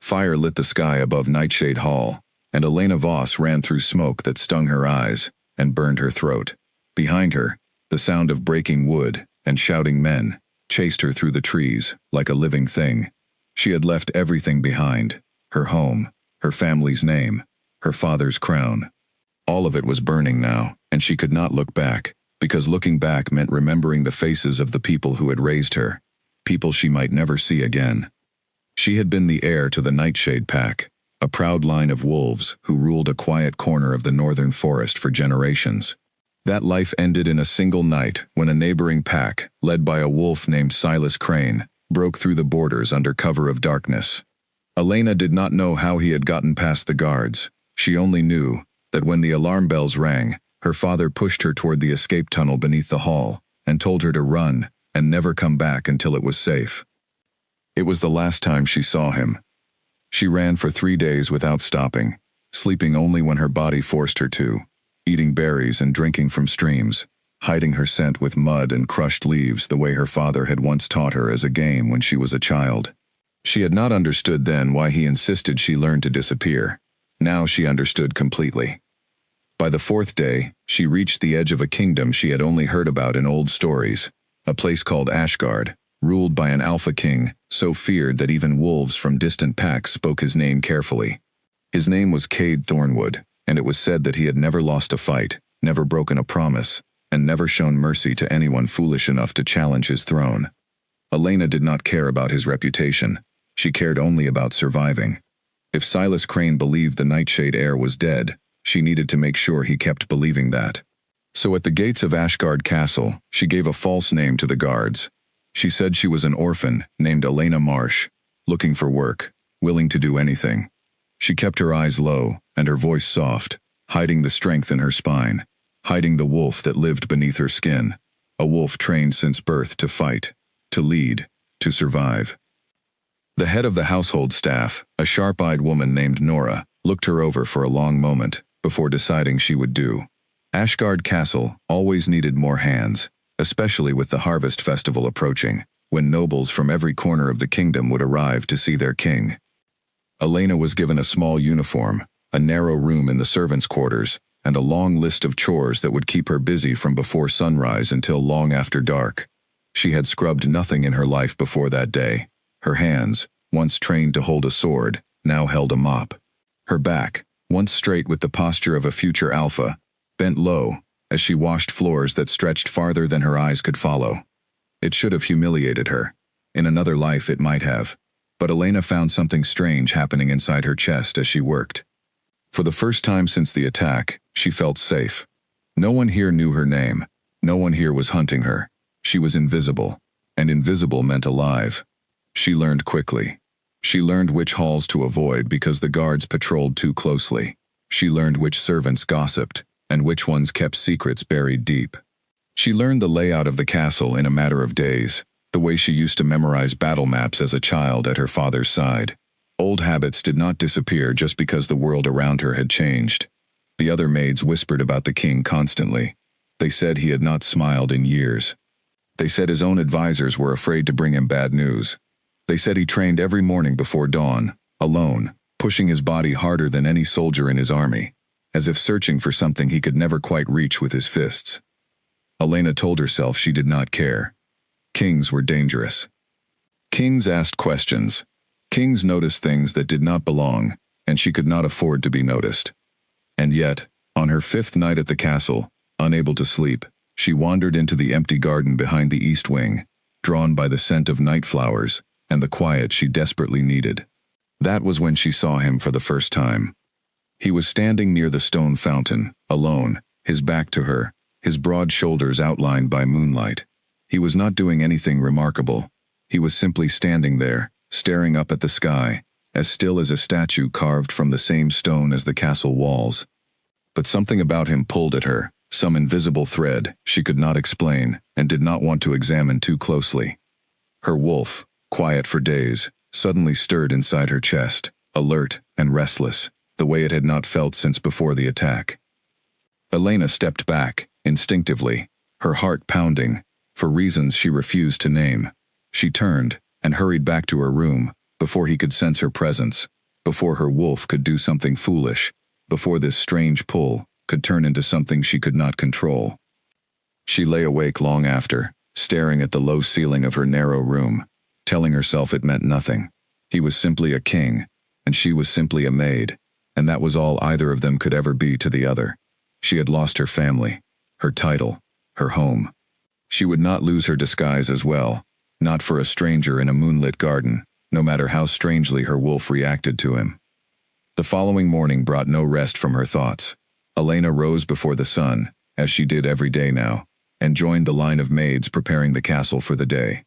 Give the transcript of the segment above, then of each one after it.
Fire lit the sky above Nightshade Hall, and Elena Voss ran through smoke that stung her eyes and burned her throat. Behind her, the sound of breaking wood and shouting men chased her through the trees like a living thing. She had left everything behind: her home, her family's name, her father's crown. All of it was burning now, and she could not look back, because looking back meant remembering the faces of the people who had raised her, people she might never see again. She had been the heir to the Nightshade Pack, a proud line of wolves who ruled a quiet corner of the northern forest for generations. That life ended in a single night when a neighboring pack, led by a wolf named Silas Crane, broke through the borders under cover of darkness. Elena did not know how he had gotten past the guards. She only knew that when the alarm bells rang, her father pushed her toward the escape tunnel beneath the hall and told her to run and never come back until it was safe. It was the last time she saw him. She ran for 3 days without stopping, sleeping only when her body forced her to, eating berries and drinking from streams, hiding her scent with mud and crushed leaves the way her father had once taught her as a game when she was a child. She had not understood then why he insisted she learn to disappear. Now she understood completely. By the 4th day, she reached the edge of a kingdom she had only heard about in old stories, a place called Ashgard, ruled by an alpha king, so feared that even wolves from distant packs spoke his name carefully. His name was Cade Thornwood, and it was said that he had never lost a fight, never broken a promise, and never shown mercy to anyone foolish enough to challenge his throne. Elena did not care about his reputation. She cared only about surviving. If Silas Crane believed the Nightshade heir was dead, she needed to make sure he kept believing that. So at the gates of Ashgard Castle, she gave a false name to the guards. She said she was an orphan named Elena Marsh, looking for work, willing to do anything. She kept her eyes low and her voice soft, hiding the strength in her spine, hiding the wolf that lived beneath her skin, a wolf trained since birth to fight, to lead, to survive. The head of the household staff, a sharp-eyed woman named Nora, looked her over for a long moment before deciding she would do. Ashgard Castle always needed more hands, especially with the harvest festival approaching, when nobles from every corner of the kingdom would arrive to see their king. Elena was given a small uniform, a narrow room in the servants' quarters, and a long list of chores that would keep her busy from before sunrise until long after dark. She had scrubbed nothing in her life before that day. Her hands, once trained to hold a sword, now held a mop. Her back, once straight with the posture of a future alpha, bent low as she washed floors that stretched farther than her eyes could follow. It should have humiliated her. In another life it might have. But Elena found something strange happening inside her chest as she worked. For the first time since the attack, she felt safe. No one here knew her name. No one here was hunting her. She was invisible, and invisible meant alive. She learned quickly. She learned which halls to avoid because the guards patrolled too closely. She learned which servants gossiped, and which ones kept secrets buried deep. She learned the layout of the castle in a matter of days, the way she used to memorize battle maps as a child at her father's side. Old habits did not disappear just because the world around her had changed. The other maids whispered about the king constantly. They said he had not smiled in years. They said his own advisors were afraid to bring him bad news. They said he trained every morning before dawn, alone, pushing his body harder than any soldier in his army, as if searching for something he could never quite reach with his fists. Elena told herself she did not care. Kings were dangerous. Kings asked questions. Kings noticed things that did not belong, and she could not afford to be noticed. And yet, on her 5th night at the castle, unable to sleep, she wandered into the empty garden behind the east wing, drawn by the scent of night flowers and the quiet she desperately needed. That was when she saw him for the first time. He was standing near the stone fountain, alone, his back to her, his broad shoulders outlined by moonlight. He was not doing anything remarkable. He was simply standing there, staring up at the sky, as still as a statue carved from the same stone as the castle walls. But something about him pulled at her, some invisible thread she could not explain and did not want to examine too closely. Her wolf, quiet for days, suddenly stirred inside her chest, alert and restless, the way it had not felt since before the attack. Elena stepped back, instinctively, her heart pounding, for reasons she refused to name. She turned and hurried back to her room before he could sense her presence, before her wolf could do something foolish, before this strange pull could turn into something she could not control. She lay awake long after, staring at the low ceiling of her narrow room, telling herself it meant nothing. He was simply a king, and she was simply a maid, and that was all either of them could ever be to the other. She had lost her family, her title, her home. She would not lose her disguise as well, not for a stranger in a moonlit garden, no matter how strangely her wolf reacted to him. The following morning brought no rest from her thoughts. Elena rose before the sun, as she did every day now, and joined the line of maids preparing the castle for the day.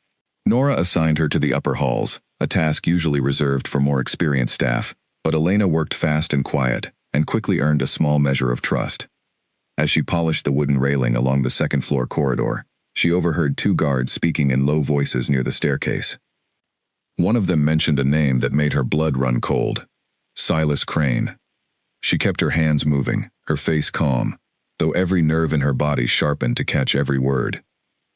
Nora assigned her to the upper halls, a task usually reserved for more experienced staff, but Elena worked fast and quiet, and quickly earned a small measure of trust. As she polished the wooden railing along the second-floor corridor, she overheard two guards speaking in low voices near the staircase. One of them mentioned a name that made her blood run cold: Silas Crane. She kept her hands moving, her face calm, though every nerve in her body sharpened to catch every word.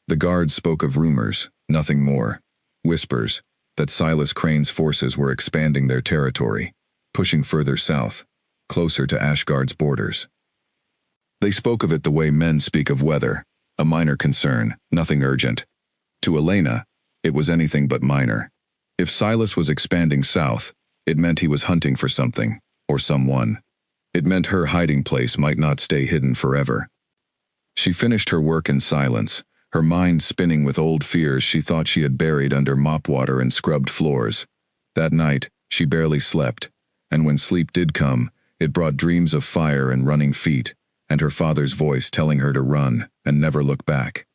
The guards spoke of rumors, nothing more. Whispers, that Silas Crane's forces were expanding their territory, pushing further south, closer to Ashgard's borders. They spoke of it the way men speak of weather, a minor concern, nothing urgent. To Elena, it was anything but minor. If Silas was expanding south, it meant he was hunting for something, or someone. It meant her hiding place might not stay hidden forever. She finished her work in silence, her mind spinning with old fears she thought she had buried under mop water and scrubbed floors. That night, she barely slept, and when sleep did come, it brought dreams of fire and running feet, and her father's voice telling her to run and never look back.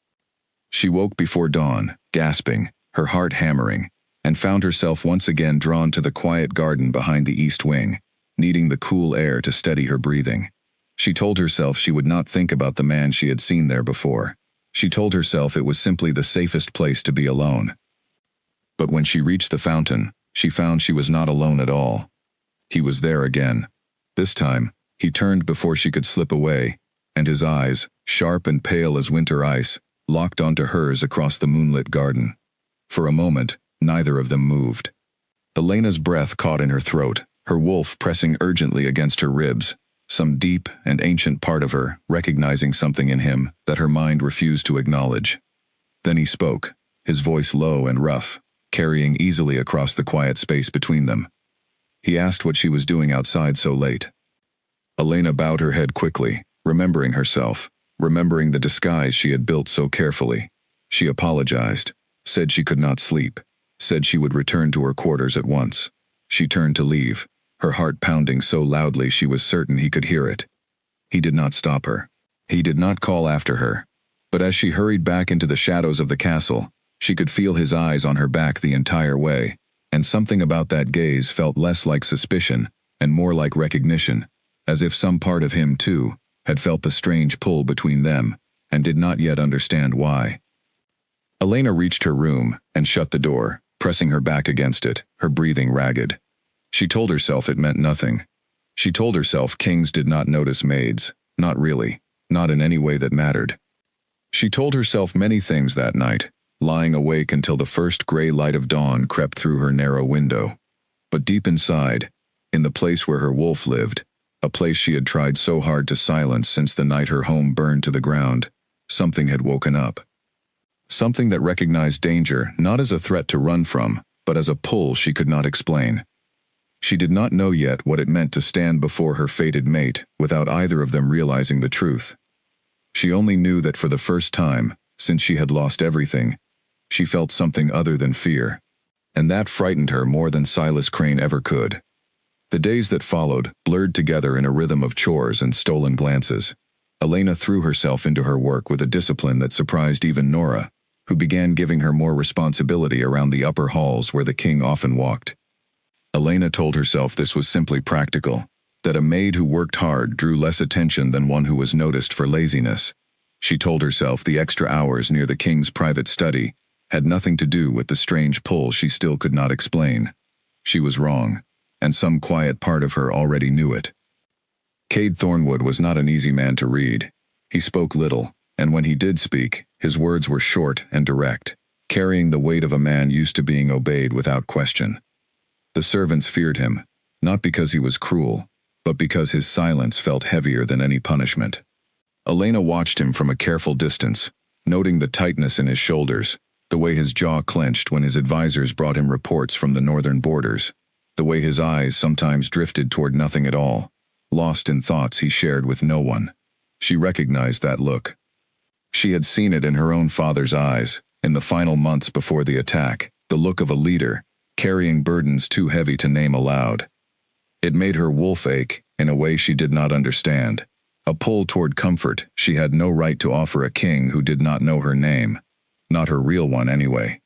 She woke before dawn, gasping, her heart hammering, and found herself once again drawn to the quiet garden behind the east wing, needing the cool air to steady her breathing. She told herself she would not think about the man she had seen there before. She told herself it was simply the safest place to be alone. But when she reached the fountain, she found she was not alone at all. He was there again. This time, he turned before she could slip away, and his eyes, sharp and pale as winter ice, locked onto hers across the moonlit garden. For a moment, neither of them moved. Elena's breath caught in her throat, her wolf pressing urgently against her ribs, some deep and ancient part of her recognizing something in him that her mind refused to acknowledge. Then he spoke, his voice low and rough, carrying easily across the quiet space between them. He asked what she was doing outside so late. Elena bowed her head quickly, remembering herself, remembering the disguise she had built so carefully. She apologized, said she could not sleep, said she would return to her quarters at once. She turned to leave, her heart pounding so loudly she was certain he could hear it. He did not stop her. He did not call after her. But as she hurried back into the shadows of the castle, she could feel his eyes on her back the entire way, and something about that gaze felt less like suspicion and more like recognition, as if some part of him, too, had felt the strange pull between them and did not yet understand why. Elena reached her room and shut the door, pressing her back against it, her breathing ragged. She told herself it meant nothing. She told herself kings did not notice maids, not really, not in any way that mattered. She told herself many things that night, lying awake until the first gray light of dawn crept through her narrow window. But deep inside, in the place where her wolf lived, a place she had tried so hard to silence since the night her home burned to the ground, something had woken up. Something that recognized danger not as a threat to run from, but as a pull she could not explain. She did not know yet what it meant to stand before her fated mate without either of them realizing the truth. She only knew that for the first time, since she had lost everything, she felt something other than fear. And that frightened her more than Silas Crane ever could. The days that followed blurred together in a rhythm of chores and stolen glances. Elena threw herself into her work with a discipline that surprised even Nora, who began giving her more responsibility around the upper halls where the king often walked. Elena told herself this was simply practical, that a maid who worked hard drew less attention than one who was noticed for laziness. She told herself the extra hours near the king's private study had nothing to do with the strange pull she still could not explain. She was wrong, and some quiet part of her already knew it. Cade Thornwood was not an easy man to read. He spoke little, and when he did speak, his words were short and direct, carrying the weight of a man used to being obeyed without question. The servants feared him, not because he was cruel, but because his silence felt heavier than any punishment. Elena watched him from a careful distance, noting the tightness in his shoulders, the way his jaw clenched when his advisors brought him reports from the northern borders, the way his eyes sometimes drifted toward nothing at all, lost in thoughts he shared with no one. She recognized that look. She had seen it in her own father's eyes, in the final months before the attack, the look of a leader, carrying burdens too heavy to name aloud. It made her wolf ache in a way she did not understand, a pull toward comfort she had no right to offer a king who did not know her name, not her real one anyway.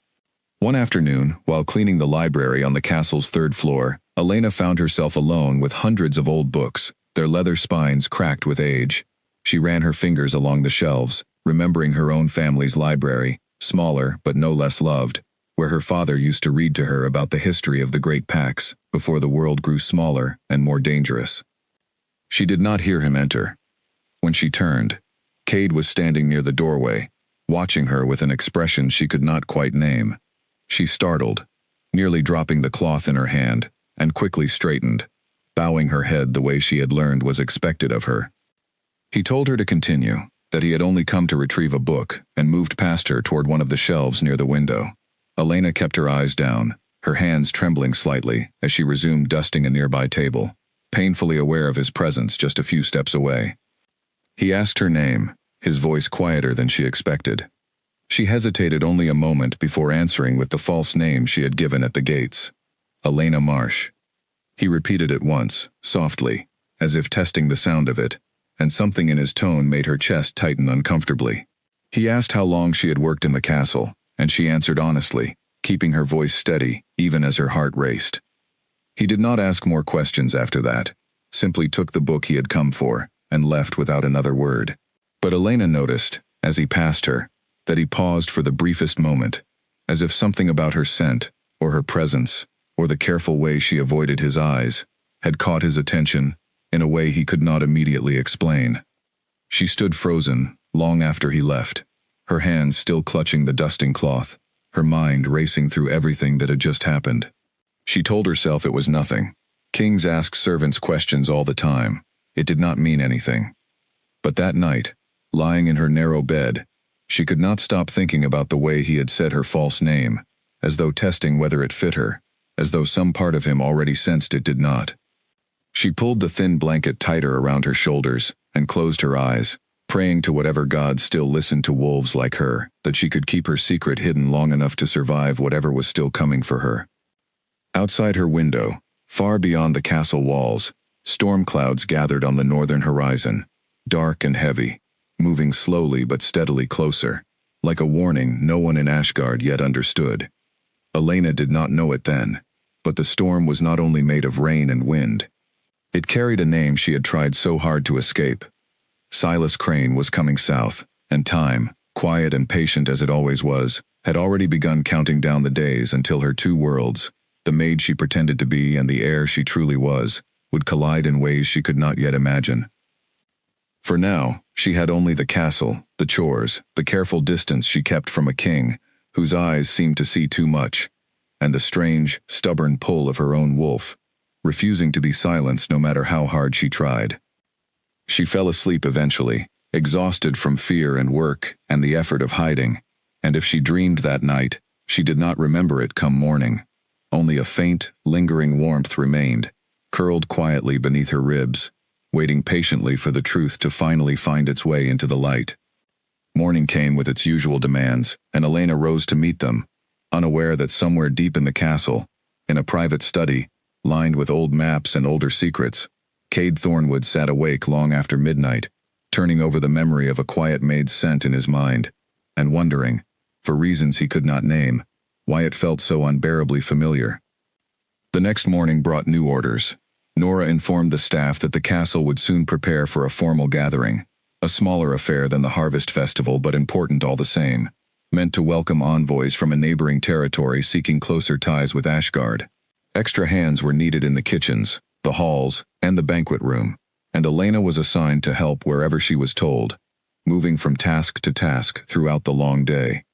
One afternoon, while cleaning the library on the castle's third floor, Elena found herself alone with hundreds of old books, their leather spines cracked with age. She ran her fingers along the shelves, remembering her own family's library, smaller but no less loved, where her father used to read to her about the history of the Great Pax, before the world grew smaller and more dangerous. She did not hear him enter. When she turned, Cade was standing near the doorway, watching her with an expression she could not quite name. She startled, nearly dropping the cloth in her hand, and quickly straightened, bowing her head the way she had learned was expected of her. He told her to continue, that he had only come to retrieve a book, and moved past her toward one of the shelves near the window. Elena kept her eyes down, her hands trembling slightly as she resumed dusting a nearby table, painfully aware of his presence just a few steps away. He asked her name, his voice quieter than she expected. She hesitated only a moment before answering with the false name she had given at the gates. Elena Marsh. He repeated it once, softly, as if testing the sound of it, and something in his tone made her chest tighten uncomfortably. He asked how long she had worked in the castle, and she answered honestly, keeping her voice steady, even as her heart raced. He did not ask more questions after that, simply took the book he had come for, and left without another word. But Elena noticed, as he passed her, that he paused for the briefest moment, as if something about her scent, or her presence, or the careful way she avoided his eyes, had caught his attention in a way he could not immediately explain. She stood frozen, long after he left, her hands still clutching the dusting cloth, her mind racing through everything that had just happened. She told herself it was nothing. Kings asked servants questions all the time. It did not mean anything. But that night, lying in her narrow bed, she could not stop thinking about the way he had said her false name, as though testing whether it fit her, as though some part of him already sensed it did not. She pulled the thin blanket tighter around her shoulders and closed her eyes, praying to whatever god still listened to wolves like her, that she could keep her secret hidden long enough to survive whatever was still coming for her. Outside her window, far beyond the castle walls, storm clouds gathered on the northern horizon, dark and heavy, moving slowly but steadily closer, like a warning no one in Ashgard yet understood. Elena did not know it then, but the storm was not only made of rain and wind. It carried a name she had tried so hard to escape. Silas Crane was coming south, and time, quiet and patient as it always was, had already begun counting down the days until her two worlds, the maid she pretended to be and the heir she truly was, would collide in ways she could not yet imagine. For now, she had only the castle, the chores, the careful distance she kept from a king, whose eyes seemed to see too much, and the strange, stubborn pull of her own wolf, refusing to be silenced no matter how hard she tried. She fell asleep eventually, exhausted from fear and work and the effort of hiding, and if she dreamed that night, she did not remember it come morning. Only a faint, lingering warmth remained, curled quietly beneath her ribs, waiting patiently for the truth to finally find its way into the light. Morning came with its usual demands, and Elena rose to meet them, unaware that somewhere deep in the castle, in a private study, lined with old maps and older secrets, Cade Thornwood sat awake long after midnight, turning over the memory of a quiet maid's scent in his mind, and wondering, for reasons he could not name, why it felt so unbearably familiar. The next morning brought new orders. Nora informed the staff that the castle would soon prepare for a formal gathering, a smaller affair than the Harvest Festival but important all the same, meant to welcome envoys from a neighboring territory seeking closer ties with Ashgard. Extra hands were needed in the kitchens, the halls, and the banquet room, and Elena was assigned to help wherever she was told, moving from task to task throughout the long day.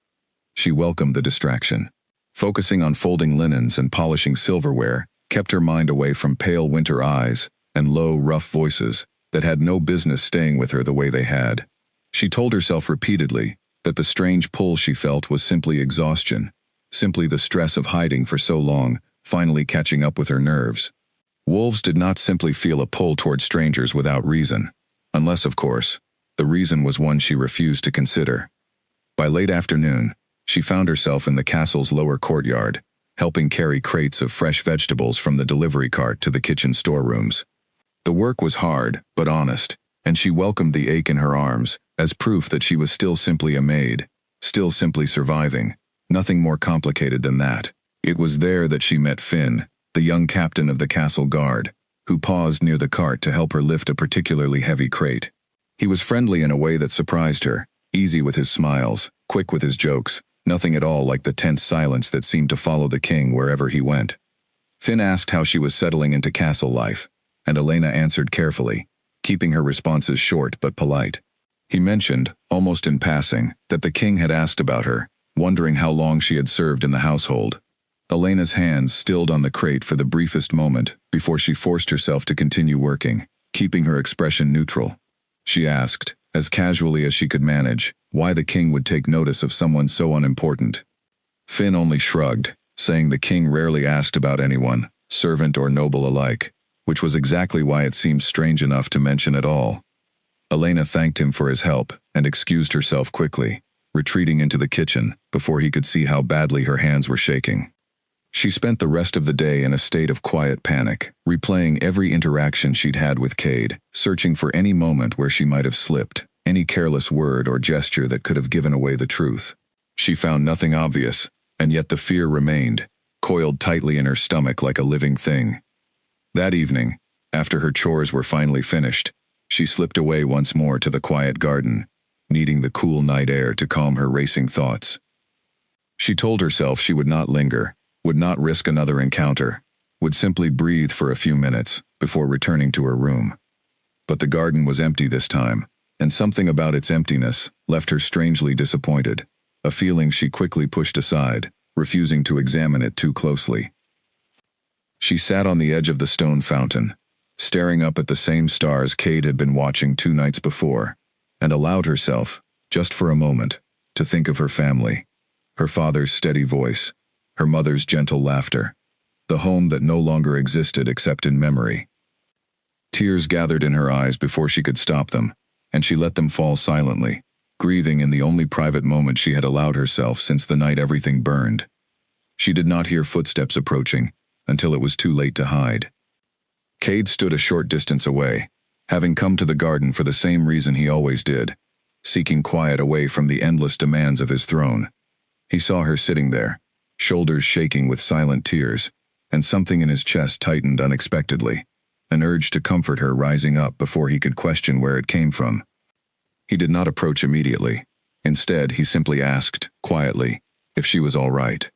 She welcomed the distraction. Focusing on folding linens and polishing silverware, kept her mind away from pale winter eyes and low, rough voices that had no business staying with her the way they had. She told herself repeatedly that the strange pull she felt was simply exhaustion, simply the stress of hiding for so long, finally catching up with her nerves. Wolves did not simply feel a pull toward strangers without reason, unless, of course, the reason was one she refused to consider. By late afternoon, she found herself in the castle's lower courtyard, helping carry crates of fresh vegetables from the delivery cart to the kitchen storerooms. The work was hard, but honest, and she welcomed the ache in her arms as proof that she was still simply a maid, still simply surviving, nothing more complicated than that. It was there that she met Finn, the young captain of the castle guard, who paused near the cart to help her lift a particularly heavy crate. He was friendly in a way that surprised her, easy with his smiles, quick with his jokes, nothing at all like the tense silence that seemed to follow the king wherever he went. Finn asked how she was settling into castle life, and Elena answered carefully, keeping her responses short but polite. He mentioned, almost in passing, that the king had asked about her, wondering how long she had served in the household. Elena's hands stilled on the crate for the briefest moment before she forced herself to continue working, keeping her expression neutral. She asked, as casually as she could manage, why the king would take notice of someone so unimportant. Finn only shrugged, saying the king rarely asked about anyone, servant or noble alike, which was exactly why it seemed strange enough to mention at all. Elena thanked him for his help and excused herself quickly, retreating into the kitchen before he could see how badly her hands were shaking. She spent the rest of the day in a state of quiet panic, replaying every interaction she'd had with Cade, searching for any moment where she might have slipped, any careless word or gesture that could have given away the truth. She found nothing obvious, and yet the fear remained, coiled tightly in her stomach like a living thing. That evening, after her chores were finally finished, she slipped away once more to the quiet garden, needing the cool night air to calm her racing thoughts. She told herself she would not linger, would not risk another encounter, would simply breathe for a few minutes before returning to her room. But the garden was empty this time, and something about its emptiness left her strangely disappointed, a feeling she quickly pushed aside, refusing to examine it too closely. She sat on the edge of the stone fountain, staring up at the same stars Cade had been watching 2 nights before, and allowed herself, just for a moment, to think of her family, her father's steady voice, her mother's gentle laughter, the home that no longer existed except in memory. Tears gathered in her eyes before she could stop them, and she let them fall silently, grieving in the only private moment she had allowed herself since the night everything burned. She did not hear footsteps approaching until it was too late to hide. Cade stood a short distance away, having come to the garden for the same reason he always did, seeking quiet away from the endless demands of his throne. He saw her sitting there, shoulders shaking with silent tears, and something in his chest tightened unexpectedly, an urge to comfort her rising up before he could question where it came from. He did not approach immediately. Instead, he simply asked, quietly, if she was all right.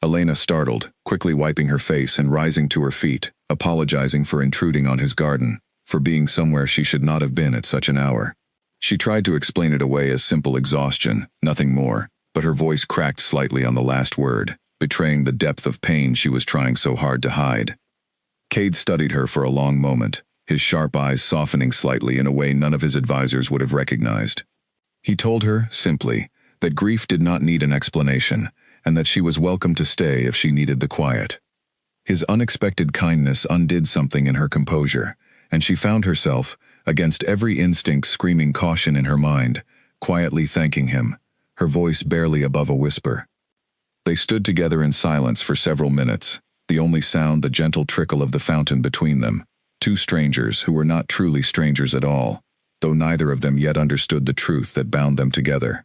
Elena startled, quickly wiping her face and rising to her feet, apologizing for intruding on his garden, for being somewhere she should not have been at such an hour. She tried to explain it away as simple exhaustion, nothing more, but her voice cracked slightly on the last word, betraying the depth of pain she was trying so hard to hide. Cade studied her for a long moment, his sharp eyes softening slightly in a way none of his advisors would have recognized. He told her, simply, that grief did not need an explanation, and that she was welcome to stay if she needed the quiet. His unexpected kindness undid something in her composure, and she found herself, against every instinct screaming caution in her mind, quietly thanking him, her voice barely above a whisper. They stood together in silence for several minutes, the only sound the gentle trickle of the fountain between them, 2 strangers who were not truly strangers at all, though neither of them yet understood the truth that bound them together.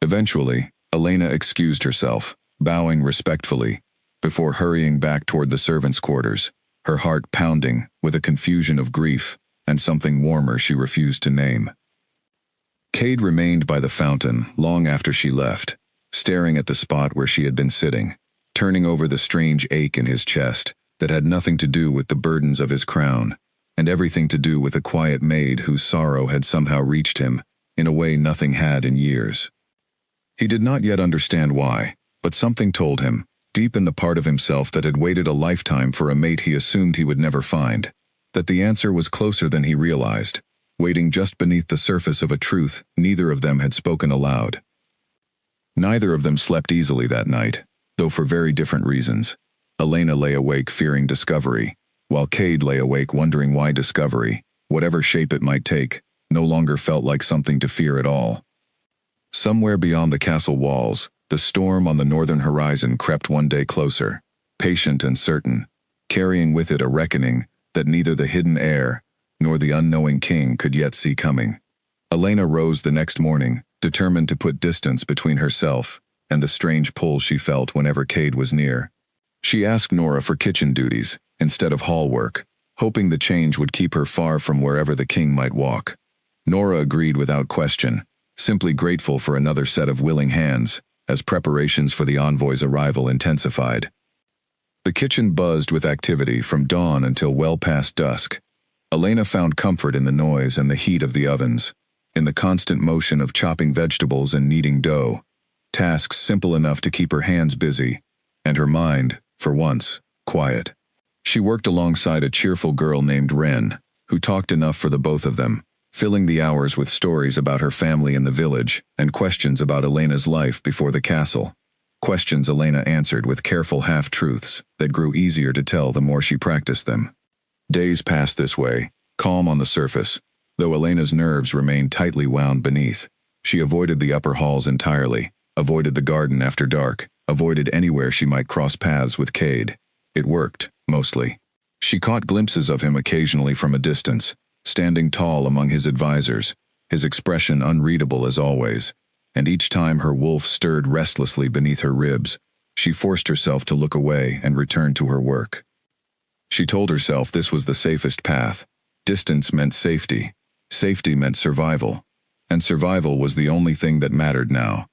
Eventually, Elena excused herself, bowing respectfully, before hurrying back toward the servants' quarters, her heart pounding with a confusion of grief and something warmer she refused to name. Cade remained by the fountain long after she left, staring at the spot where she had been sitting, turning over the strange ache in his chest that had nothing to do with the burdens of his crown, and everything to do with a quiet maid whose sorrow had somehow reached him in a way nothing had in years. He did not yet understand why, but something told him, deep in the part of himself that had waited a lifetime for a mate he assumed he would never find, that the answer was closer than he realized, waiting just beneath the surface of a truth neither of them had spoken aloud. Neither of them slept easily that night, though for very different reasons. Elena lay awake fearing discovery, while Cade lay awake wondering why discovery, whatever shape it might take, no longer felt like something to fear at all. Somewhere beyond the castle walls, the storm on the northern horizon crept one day closer, patient and certain, carrying with it a reckoning that neither the hidden heir nor the unknowing king could yet see coming. Elena rose the next morning, determined to put distance between herself and the strange pull she felt whenever Cade was near. She asked Nora for kitchen duties instead of hall work, hoping the change would keep her far from wherever the king might walk. Nora agreed without question, simply grateful for another set of willing hands, as preparations for the envoy's arrival intensified. The kitchen buzzed with activity from dawn until well past dusk. Elena found comfort in the noise and the heat of the ovens, in the constant motion of chopping vegetables and kneading dough, tasks simple enough to keep her hands busy, and her mind, for once, quiet. She worked alongside a cheerful girl named Wren, who talked enough for the both of them, filling the hours with stories about her family in the village and questions about Elena's life before the castle. Questions Elena answered with careful half-truths that grew easier to tell the more she practiced them. Days passed this way, calm on the surface, though Elena's nerves remained tightly wound beneath. She avoided the upper halls entirely, avoided the garden after dark, avoided anywhere she might cross paths with Cade. It worked, mostly. She caught glimpses of him occasionally from a distance, standing tall among his advisors, his expression unreadable as always, and each time her wolf stirred restlessly beneath her ribs, she forced herself to look away and return to her work. She told herself this was the safest path. Distance meant safety. Safety meant survival. And survival was the only thing that mattered now.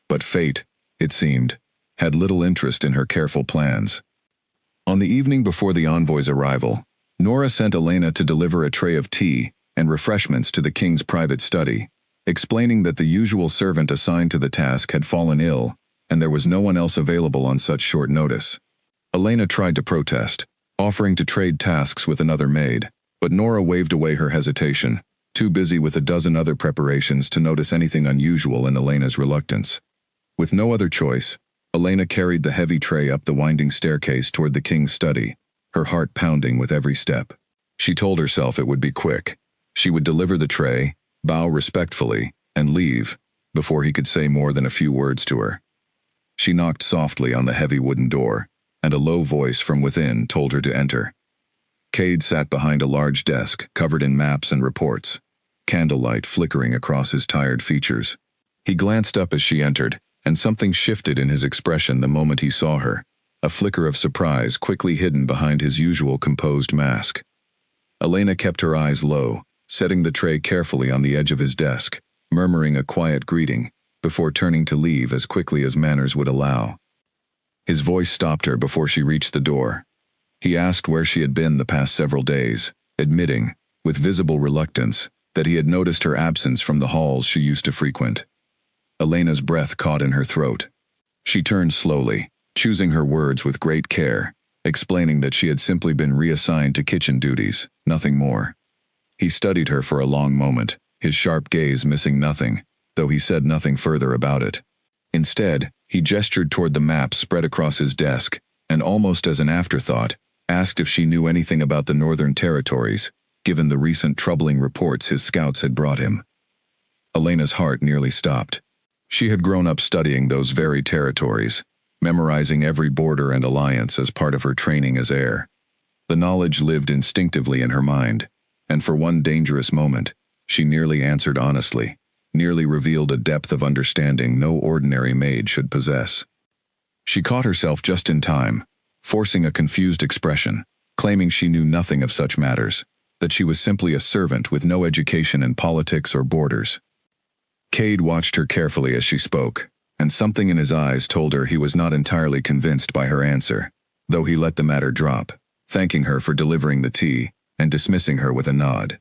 But fate, it seemed, had little interest in her careful plans. On the evening before the envoy's arrival, Nora sent Elena to deliver a tray of tea and refreshments to the king's private study, explaining that the usual servant assigned to the task had fallen ill, and there was no one else available on such short notice. Elena tried to protest, offering to trade tasks with another maid, but Nora waved away her hesitation, too busy with a dozen other preparations to notice anything unusual in Elena's reluctance. With no other choice, Elena carried the heavy tray up the winding staircase toward the king's study, her heart pounding with every step. She told herself it would be quick. She would deliver the tray, bow respectfully, and leave, before he could say more than a few words to her. She knocked softly on the heavy wooden door, and a low voice from within told her to enter. Cade sat behind a large desk covered in maps and reports, candlelight flickering across his tired features. He glanced up as she entered, and something shifted in his expression the moment he saw her, a flicker of surprise quickly hidden behind his usual composed mask. Elena kept her eyes low, setting the tray carefully on the edge of his desk, murmuring a quiet greeting, before turning to leave as quickly as manners would allow. His voice stopped her before she reached the door. He asked where she had been the past several days, admitting, with visible reluctance, that he had noticed her absence from the halls she used to frequent. Elena's breath caught in her throat. She turned slowly, choosing her words with great care, explaining that she had simply been reassigned to kitchen duties, nothing more. He studied her for a long moment, his sharp gaze missing nothing, though he said nothing further about it. Instead, he gestured toward the map spread across his desk, and almost as an afterthought, asked if she knew anything about the northern territories, given the recent troubling reports his scouts had brought him. Elena's heart nearly stopped. She had grown up studying those very territories, memorizing every border and alliance as part of her training as heir. The knowledge lived instinctively in her mind, and for one dangerous moment, she nearly answered honestly, nearly revealed a depth of understanding no ordinary maid should possess. She caught herself just in time, forcing a confused expression, claiming she knew nothing of such matters, that she was simply a servant with no education in politics or borders. Cade watched her carefully as she spoke, and something in his eyes told her he was not entirely convinced by her answer, though he let the matter drop, thanking her for delivering the tea, and dismissing her with a nod.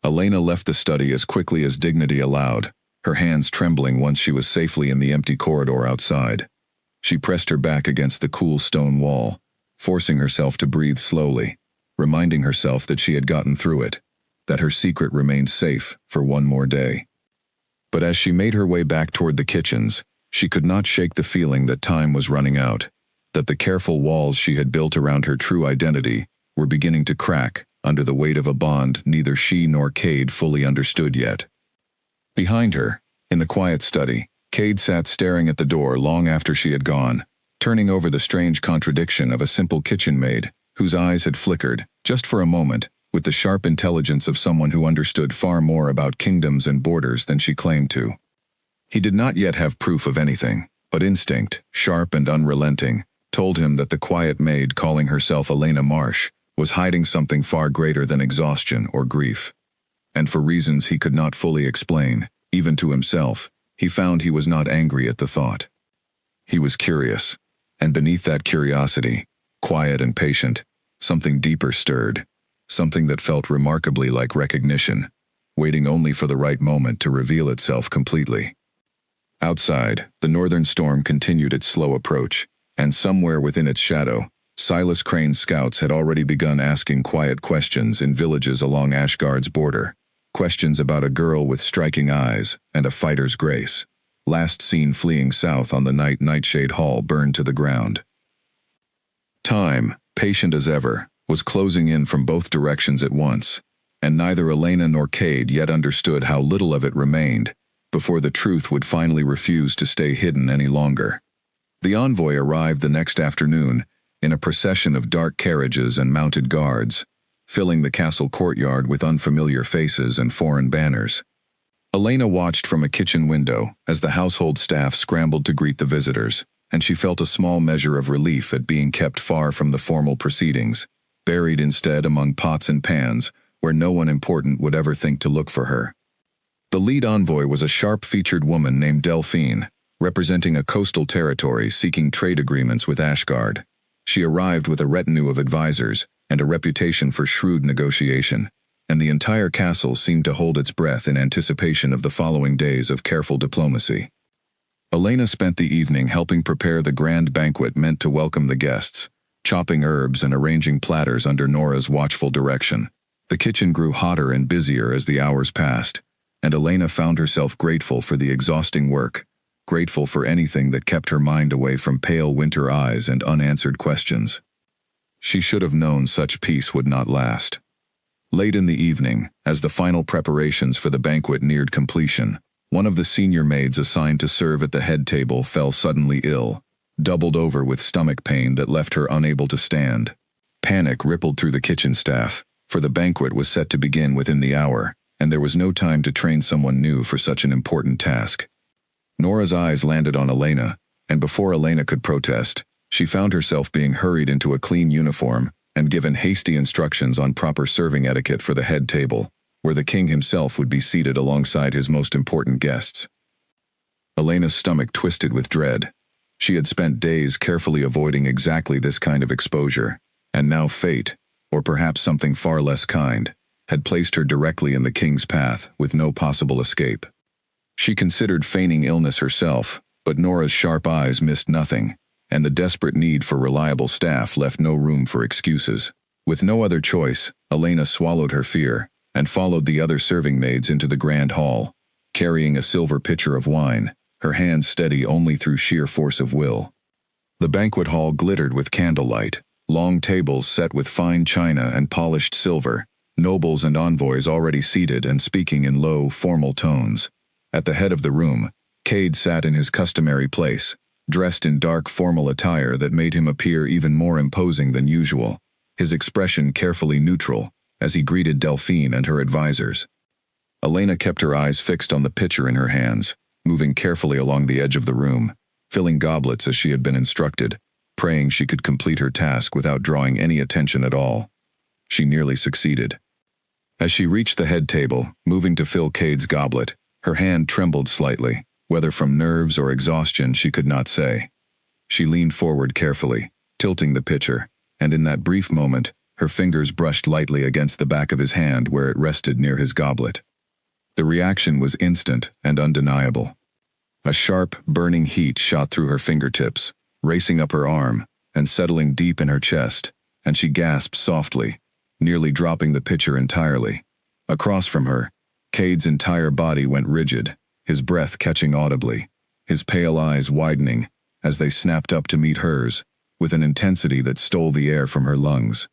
Elena left the study as quickly as dignity allowed, her hands trembling once she was safely in the empty corridor outside. She pressed her back against the cool stone wall, forcing herself to breathe slowly, reminding herself that she had gotten through it, that her secret remained safe for one more day. But as she made her way back toward the kitchens, she could not shake the feeling that time was running out, that the careful walls she had built around her true identity were beginning to crack under the weight of a bond neither she nor Cade fully understood yet. Behind her, in the quiet study, Cade sat staring at the door long after she had gone, turning over the strange contradiction of a simple kitchen maid whose eyes had flickered, just for a moment, with the sharp intelligence of someone who understood far more about kingdoms and borders than she claimed to. He did not yet have proof of anything, but instinct, sharp and unrelenting, told him that the quiet maid calling herself Elena Marsh was hiding something far greater than exhaustion or grief. And for reasons he could not fully explain, even to himself, he found he was not angry at the thought. He was curious, and beneath that curiosity, quiet and patient, something deeper stirred, something that felt remarkably like recognition, waiting only for the right moment to reveal itself completely. Outside, the northern storm continued its slow approach, and somewhere within its shadow, Silas Crane's scouts had already begun asking quiet questions in villages along Ashgard's border, questions about a girl with striking eyes and a fighter's grace, last seen fleeing south on the night Nightshade Hall burned to the ground. Time, patient as ever, was closing in from both directions at once, and neither Elena nor Cade yet understood how little of it remained before the truth would finally refuse to stay hidden any longer. The envoy arrived the next afternoon in a procession of dark carriages and mounted guards, filling the castle courtyard with unfamiliar faces and foreign banners. Elena watched from a kitchen window as the household staff scrambled to greet the visitors, and she felt a small measure of relief at being kept far from the formal proceedings, buried instead among pots and pans where no one important would ever think to look for her. The lead envoy was a sharp-featured woman named Delphine, representing a coastal territory seeking trade agreements with Ashgard. She arrived with a retinue of advisors and a reputation for shrewd negotiation, and the entire castle seemed to hold its breath in anticipation of the following days of careful diplomacy. Elena spent the evening helping prepare the grand banquet meant to welcome the guests, chopping herbs and arranging platters under Nora's watchful direction. The kitchen grew hotter and busier as the hours passed, and Elena found herself grateful for the exhausting work, grateful for anything that kept her mind away from pale winter eyes and unanswered questions. She should have known such peace would not last. Late in the evening, as the final preparations for the banquet neared completion, one of the senior maids assigned to serve at the head table fell suddenly ill, doubled over with stomach pain that left her unable to stand. Panic rippled through the kitchen staff, for the banquet was set to begin within the hour, and there was no time to train someone new for such an important task. Nora's eyes landed on Elena, and before Elena could protest, she found herself being hurried into a clean uniform and given hasty instructions on proper serving etiquette for the head table, where the king himself would be seated alongside his most important guests. Elena's stomach twisted with dread. She had spent days carefully avoiding exactly this kind of exposure, and now fate, or perhaps something far less kind, had placed her directly in the king's path with no possible escape. She considered feigning illness herself, but Nora's sharp eyes missed nothing, and the desperate need for reliable staff left no room for excuses. With no other choice, Elena swallowed her fear and followed the other serving maids into the grand hall, carrying a silver pitcher of wine, her hands steady only through sheer force of will. The banquet hall glittered with candlelight, long tables set with fine china and polished silver, nobles and envoys already seated and speaking in low, formal tones. At the head of the room, Cade sat in his customary place, dressed in dark formal attire that made him appear even more imposing than usual, his expression carefully neutral as he greeted Delphine and her advisors. Elena kept her eyes fixed on the pitcher in her hands, moving carefully along the edge of the room, filling goblets as she had been instructed, praying she could complete her task without drawing any attention at all. She nearly succeeded. As she reached the head table, moving to fill Cade's goblet, her hand trembled slightly, whether from nerves or exhaustion she could not say. She leaned forward carefully, tilting the pitcher, and in that brief moment, her fingers brushed lightly against the back of his hand where it rested near his goblet. The reaction was instant and undeniable. A sharp, burning heat shot through her fingertips, racing up her arm, and settling deep in her chest, and she gasped softly, nearly dropping the pitcher entirely. Across from her, Cade's entire body went rigid, his breath catching audibly, his pale eyes widening as they snapped up to meet hers, with an intensity that stole the air from her lungs.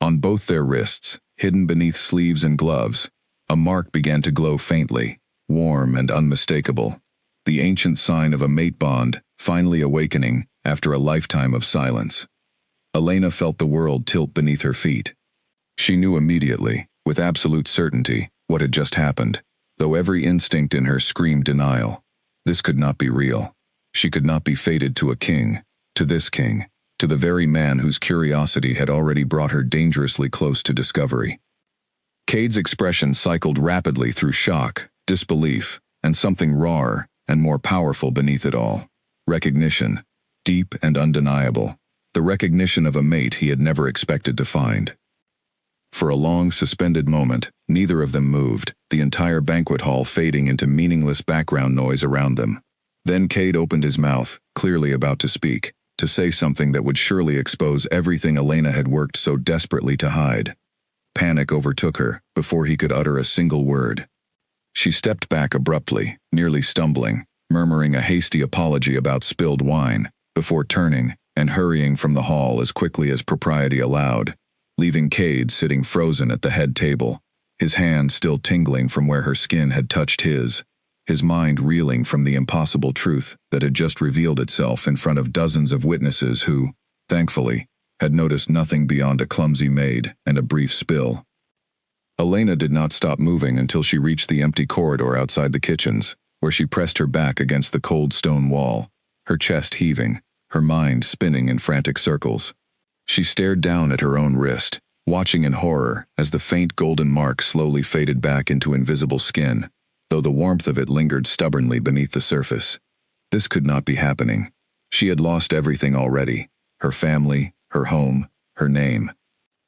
On both their wrists, hidden beneath sleeves and gloves, a mark began to glow faintly, warm and unmistakable, the ancient sign of a mate bond finally awakening after a lifetime of silence. Elena felt the world tilt beneath her feet. She knew immediately, with absolute certainty, what had just happened, though every instinct in her screamed denial. This could not be real. She could not be fated to a king, to this king, to the very man whose curiosity had already brought her dangerously close to discovery. Cade's expression cycled rapidly through shock, disbelief, and something rawer and more powerful beneath it all. Recognition, deep and undeniable, the recognition of a mate he had never expected to find. For a long, suspended moment, neither of them moved, the entire banquet hall fading into meaningless background noise around them. Then Cade opened his mouth, clearly about to speak, to say something that would surely expose everything Elena had worked so desperately to hide. Panic overtook her before he could utter a single word. She stepped back abruptly, nearly stumbling, murmuring a hasty apology about spilled wine, before turning and hurrying from the hall as quickly as propriety allowed, leaving Cade sitting frozen at the head table, his hand still tingling from where her skin had touched his mind reeling from the impossible truth that had just revealed itself in front of dozens of witnesses who, thankfully, had noticed nothing beyond a clumsy maid and a brief spill. Elena did not stop moving until she reached the empty corridor outside the kitchens, where she pressed her back against the cold stone wall, her chest heaving, her mind spinning in frantic circles. She stared down at her own wrist, watching in horror as the faint golden mark slowly faded back into invisible skin, though the warmth of it lingered stubbornly beneath the surface. This could not be happening. She had lost everything already, her family, her home, her name.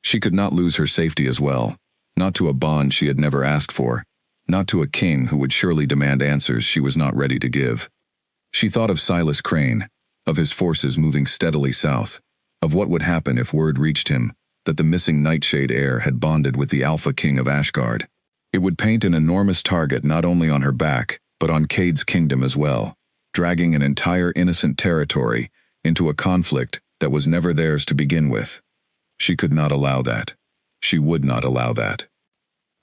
She could not lose her safety as well, not to a bond she had never asked for, not to a king who would surely demand answers she was not ready to give. She thought of Silas Crane, of his forces moving steadily south, of what would happen if word reached him that the missing Nightshade heir had bonded with the Alpha King of Ashgard. It would paint an enormous target not only on her back, but on Cade's kingdom as well, dragging an entire innocent territory into a conflict that was never theirs to begin with. She could not allow that. She would not allow that.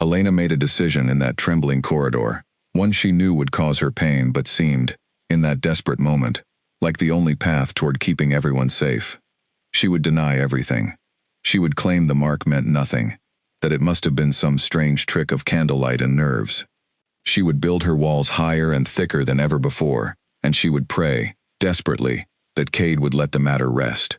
Elena made a decision in that trembling corridor, one she knew would cause her pain but seemed, in that desperate moment, like the only path toward keeping everyone safe. She would deny everything. She would claim the mark meant nothing, that it must have been some strange trick of candlelight and nerves. She would build her walls higher and thicker than ever before, and she would pray, desperately, that Cade would let the matter rest.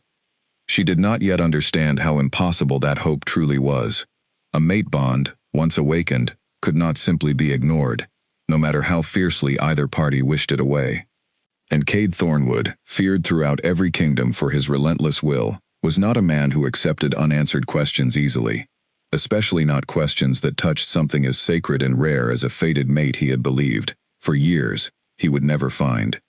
She did not yet understand how impossible that hope truly was. A mate bond, once awakened, could not simply be ignored, no matter how fiercely either party wished it away. And Cade Thornwood, feared throughout every kingdom for his relentless will, was not a man who accepted unanswered questions easily, especially not questions that touched something as sacred and rare as a fated mate he had believed, for years, he would never find.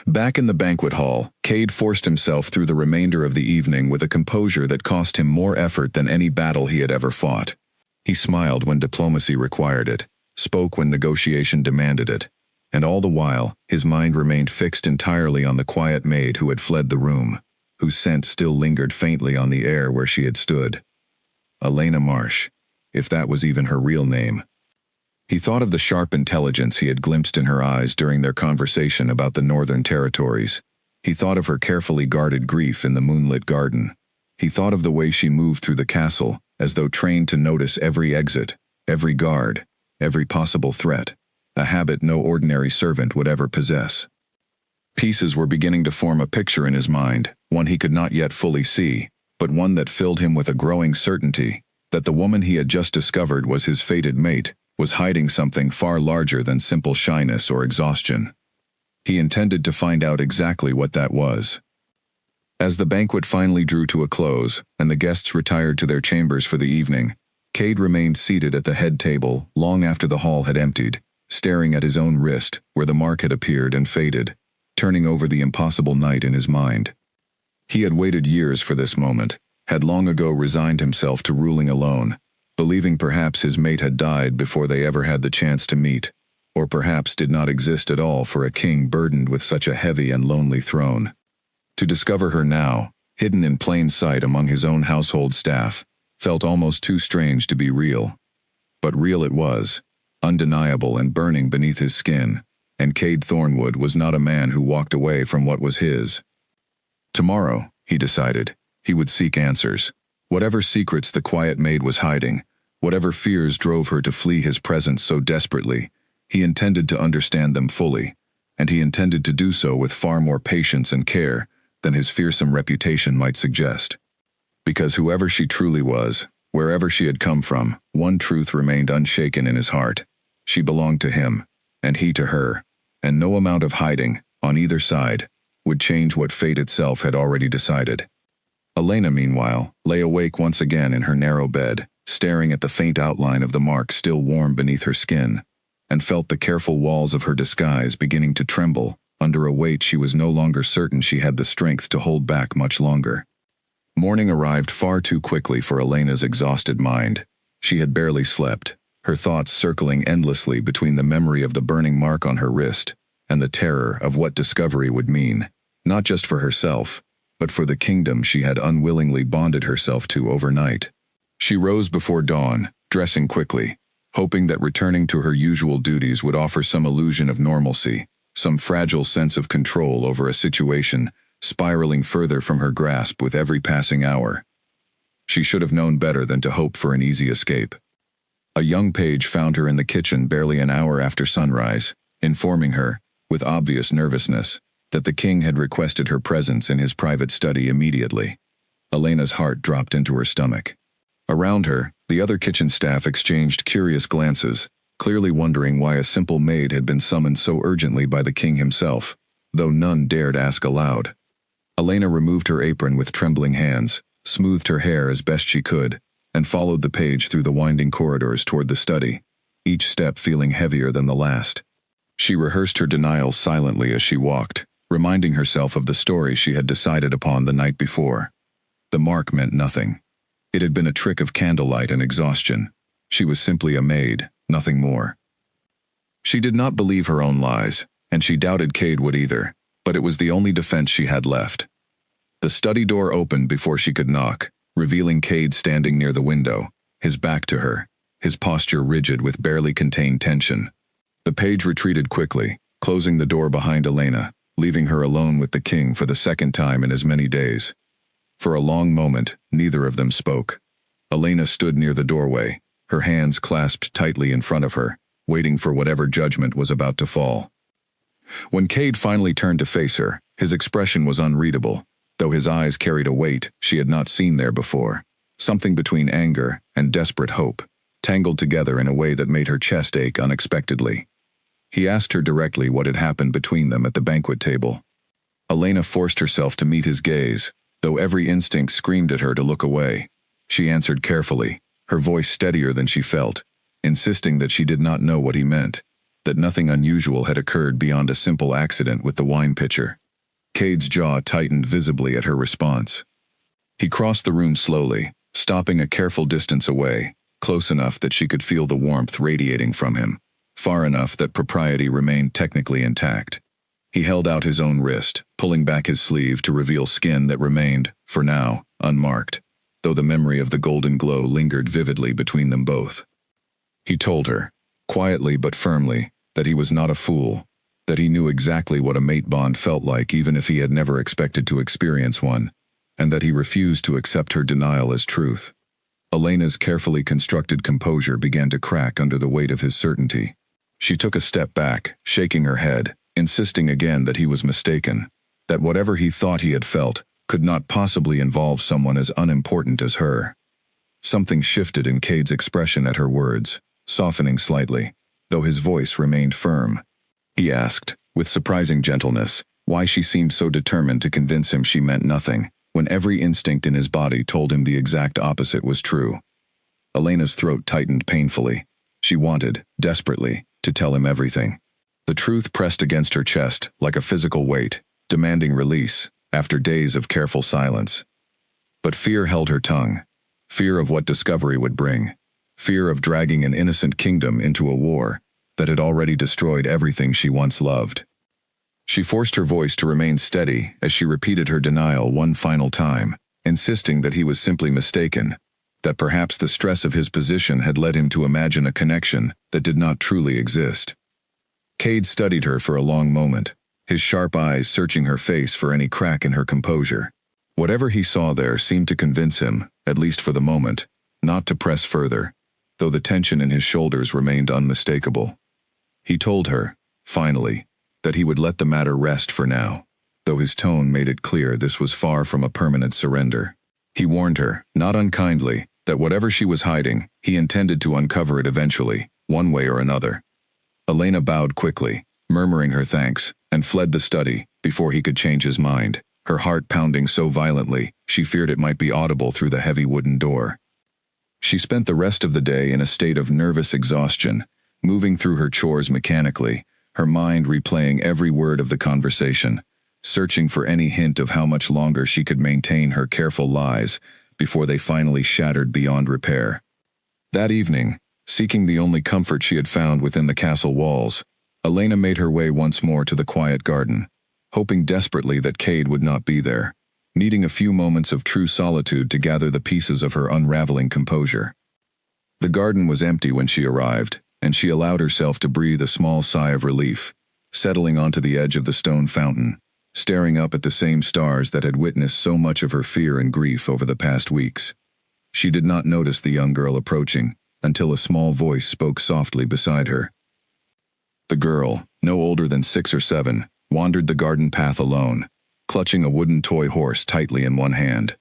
Back in the banquet hall, Cade forced himself through the remainder of the evening with a composure that cost him more effort than any battle he had ever fought. He smiled when diplomacy required it, spoke when negotiation demanded it, and all the while, his mind remained fixed entirely on the quiet maid who had fled the room, whose scent still lingered faintly on the air where she had stood. Elena Marsh, if that was even her real name. He thought of the sharp intelligence he had glimpsed in her eyes during their conversation about the Northern Territories. He thought of her carefully guarded grief in the moonlit garden. He thought of the way she moved through the castle, as though trained to notice every exit, every guard, every possible threat, a habit no ordinary servant would ever possess. Pieces were beginning to form a picture in his mind, one he could not yet fully see, but one that filled him with a growing certainty that the woman he had just discovered was his fated mate, was hiding something far larger than simple shyness or exhaustion. He intended to find out exactly what that was. As the banquet finally drew to a close, and the guests retired to their chambers for the evening, Cade remained seated at the head table long after the hall had emptied, staring at his own wrist, where the mark had appeared and faded, turning over the impossible night in his mind. He had waited years for this moment, had long ago resigned himself to ruling alone, believing perhaps his mate had died before they ever had the chance to meet, or perhaps did not exist at all for a king burdened with such a heavy and lonely throne. To discover her now, hidden in plain sight among his own household staff, felt almost too strange to be real. But real it was, undeniable and burning beneath his skin, and Cade Thornwood was not a man who walked away from what was his. Tomorrow, he decided, he would seek answers. Whatever secrets the quiet maid was hiding, whatever fears drove her to flee his presence so desperately, he intended to understand them fully, and he intended to do so with far more patience and care than his fearsome reputation might suggest. Because whoever she truly was, wherever she had come from, one truth remained unshaken in his heart. She belonged to him, and he to her, and no amount of hiding, on either side, would change what fate itself had already decided. Elena, meanwhile, lay awake once again in her narrow bed, staring at the faint outline of the mark still warm beneath her skin, and felt the careful walls of her disguise beginning to tremble under a weight she was no longer certain she had the strength to hold back much longer. Morning arrived far too quickly for Elena's exhausted mind. She had barely slept, her thoughts circling endlessly between the memory of the burning mark on her wrist and the terror of what discovery would mean, not just for herself, but for the kingdom she had unwillingly bonded herself to overnight. She rose before dawn, dressing quickly, hoping that returning to her usual duties would offer some illusion of normalcy, some fragile sense of control over a situation spiraling further from her grasp with every passing hour. She should have known better than to hope for an easy escape. A young page found her in the kitchen barely an hour after sunrise, informing her, with obvious nervousness, that the king had requested her presence in his private study immediately. Elena's heart dropped into her stomach. Around her, the other kitchen staff exchanged curious glances, clearly wondering why a simple maid had been summoned so urgently by the king himself, though none dared ask aloud. Elena removed her apron with trembling hands, smoothed her hair as best she could, and followed the page through the winding corridors toward the study, each step feeling heavier than the last. She rehearsed her denials silently as she walked, reminding herself of the story she had decided upon the night before. The mark meant nothing. It had been a trick of candlelight and exhaustion. She was simply a maid, nothing more. She did not believe her own lies, and she doubted Cade would either, but it was the only defense she had left. The study door opened before she could knock, revealing Cade standing near the window, his back to her, his posture rigid with barely contained tension. The page retreated quickly, closing the door behind Elena, leaving her alone with the king for the second time in as many days. For a long moment, neither of them spoke. Elena stood near the doorway, her hands clasped tightly in front of her, waiting for whatever judgment was about to fall. When Cade finally turned to face her, his expression was unreadable, though his eyes carried a weight she had not seen there before, something between anger and desperate hope, tangled together in a way that made her chest ache unexpectedly. He asked her directly what had happened between them at the banquet table. Elena forced herself to meet his gaze, though every instinct screamed at her to look away. She answered carefully, her voice steadier than she felt, insisting that she did not know what he meant, that nothing unusual had occurred beyond a simple accident with the wine pitcher. Cade's jaw tightened visibly at her response. He crossed the room slowly, stopping a careful distance away, close enough that she could feel the warmth radiating from him, far enough that propriety remained technically intact. He held out his own wrist, pulling back his sleeve to reveal skin that remained, for now, unmarked, though the memory of the golden glow lingered vividly between them both. He told her, quietly but firmly, that he was not a fool, that he knew exactly what a mate bond felt like even if he had never expected to experience one, and that he refused to accept her denial as truth. Elena's carefully constructed composure began to crack under the weight of his certainty. She took a step back, shaking her head, insisting again that he was mistaken, that whatever he thought he had felt could not possibly involve someone as unimportant as her. Something shifted in Cade's expression at her words, softening slightly, though his voice remained firm. He asked, with surprising gentleness, why she seemed so determined to convince him she meant nothing, when every instinct in his body told him the exact opposite was true. Elena's throat tightened painfully. She wanted, desperately, to tell him everything. The truth pressed against her chest like a physical weight, demanding release, after days of careful silence. But fear held her tongue. Fear of what discovery would bring. Fear of dragging an innocent kingdom into a war that had already destroyed everything she once loved. She forced her voice to remain steady as she repeated her denial one final time, insisting that he was simply mistaken, that perhaps the stress of his position had led him to imagine a connection that did not truly exist. Cade studied her for a long moment, his sharp eyes searching her face for any crack in her composure. Whatever he saw there seemed to convince him, at least for the moment, not to press further, though the tension in his shoulders remained unmistakable. He told her, finally, that he would let the matter rest for now, though his tone made it clear this was far from a permanent surrender. He warned her, not unkindly, that whatever she was hiding, he intended to uncover it eventually, one way or another. Elena bowed quickly, murmuring her thanks, and fled the study before he could change his mind, her heart pounding so violently she feared it might be audible through the heavy wooden door. She spent the rest of the day in a state of nervous exhaustion, moving through her chores mechanically, her mind replaying every word of the conversation, searching for any hint of how much longer she could maintain her careful lies before they finally shattered beyond repair. That evening, seeking the only comfort she had found within the castle walls, Elena made her way once more to the quiet garden, hoping desperately that Cade would not be there, needing a few moments of true solitude to gather the pieces of her unraveling composure. The garden was empty when she arrived, and she allowed herself to breathe a small sigh of relief, settling onto the edge of the stone fountain, staring up at the same stars that had witnessed so much of her fear and grief over the past weeks. She did not notice the young girl approaching, until a small voice spoke softly beside her. The girl, no older than 6 or 7, wandered the garden path alone, clutching a wooden toy horse tightly in one hand.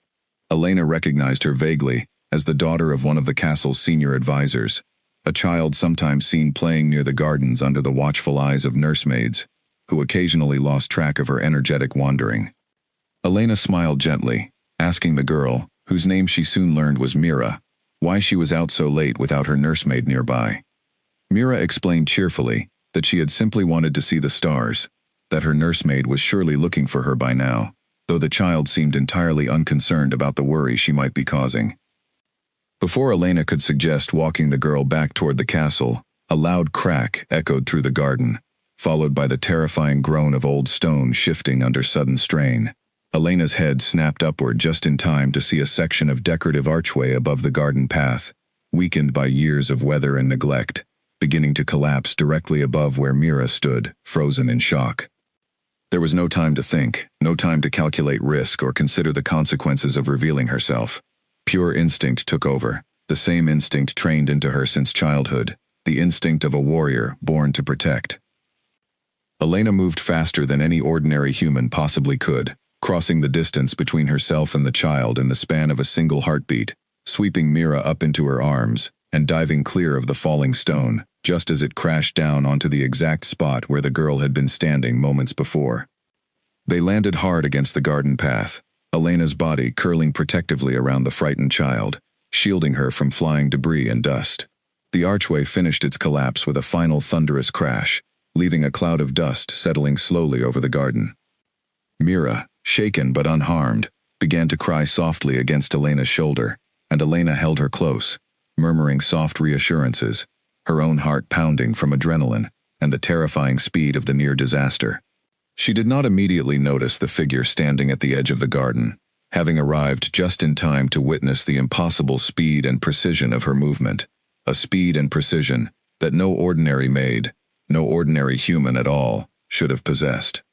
Elena recognized her vaguely as the daughter of one of the castle's senior advisors, a child sometimes seen playing near the gardens under the watchful eyes of nursemaids, who occasionally lost track of her energetic wandering. Elena smiled gently, asking the girl, whose name she soon learned was Mira, why she was out so late without her nursemaid nearby. Mira explained cheerfully that she had simply wanted to see the stars, that her nursemaid was surely looking for her by now, though the child seemed entirely unconcerned about the worry she might be causing. Before Elena could suggest walking the girl back toward the castle, a loud crack echoed through the garden, followed by the terrifying groan of old stone shifting under sudden strain. Elena's head snapped upward just in time to see a section of decorative archway above the garden path, weakened by years of weather and neglect, beginning to collapse directly above where Mira stood, frozen in shock. There was no time to think, no time to calculate risk or consider the consequences of revealing herself. Pure instinct took over, the same instinct trained into her since childhood, the instinct of a warrior born to protect. Elena moved faster than any ordinary human possibly could, crossing the distance between herself and the child in the span of a single heartbeat, sweeping Mira up into her arms, and diving clear of the falling stone, just as it crashed down onto the exact spot where the girl had been standing moments before. They landed hard against the garden path, Elena's body curling protectively around the frightened child, shielding her from flying debris and dust. The archway finished its collapse with a final thunderous crash, leaving a cloud of dust settling slowly over the garden. Mira, shaken but unharmed, began to cry softly against Elena's shoulder, and Elena held her close, murmuring soft reassurances, her own heart pounding from adrenaline and the terrifying speed of the near disaster. She did not immediately notice the figure standing at the edge of the garden, having arrived just in time to witness the impossible speed and precision of her movement, a speed and precision that no ordinary maid, no ordinary human at all, should have possessed.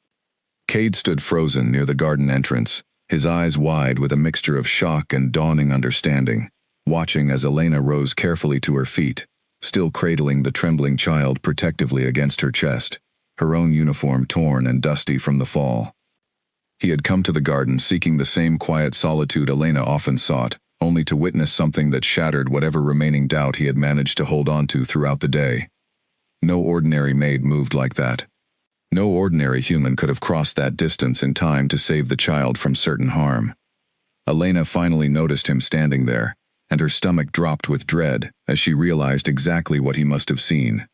Cade stood frozen near the garden entrance, his eyes wide with a mixture of shock and dawning understanding, watching as Elena rose carefully to her feet, still cradling the trembling child protectively against her chest, her own uniform torn and dusty from the fall. He had come to the garden seeking the same quiet solitude Elena often sought, only to witness something that shattered whatever remaining doubt he had managed to hold on to throughout the day. No ordinary maid moved like that. No ordinary human could have crossed that distance in time to save the child from certain harm. Elena finally noticed him standing there, and her stomach dropped with dread as she realized exactly what he must have seen.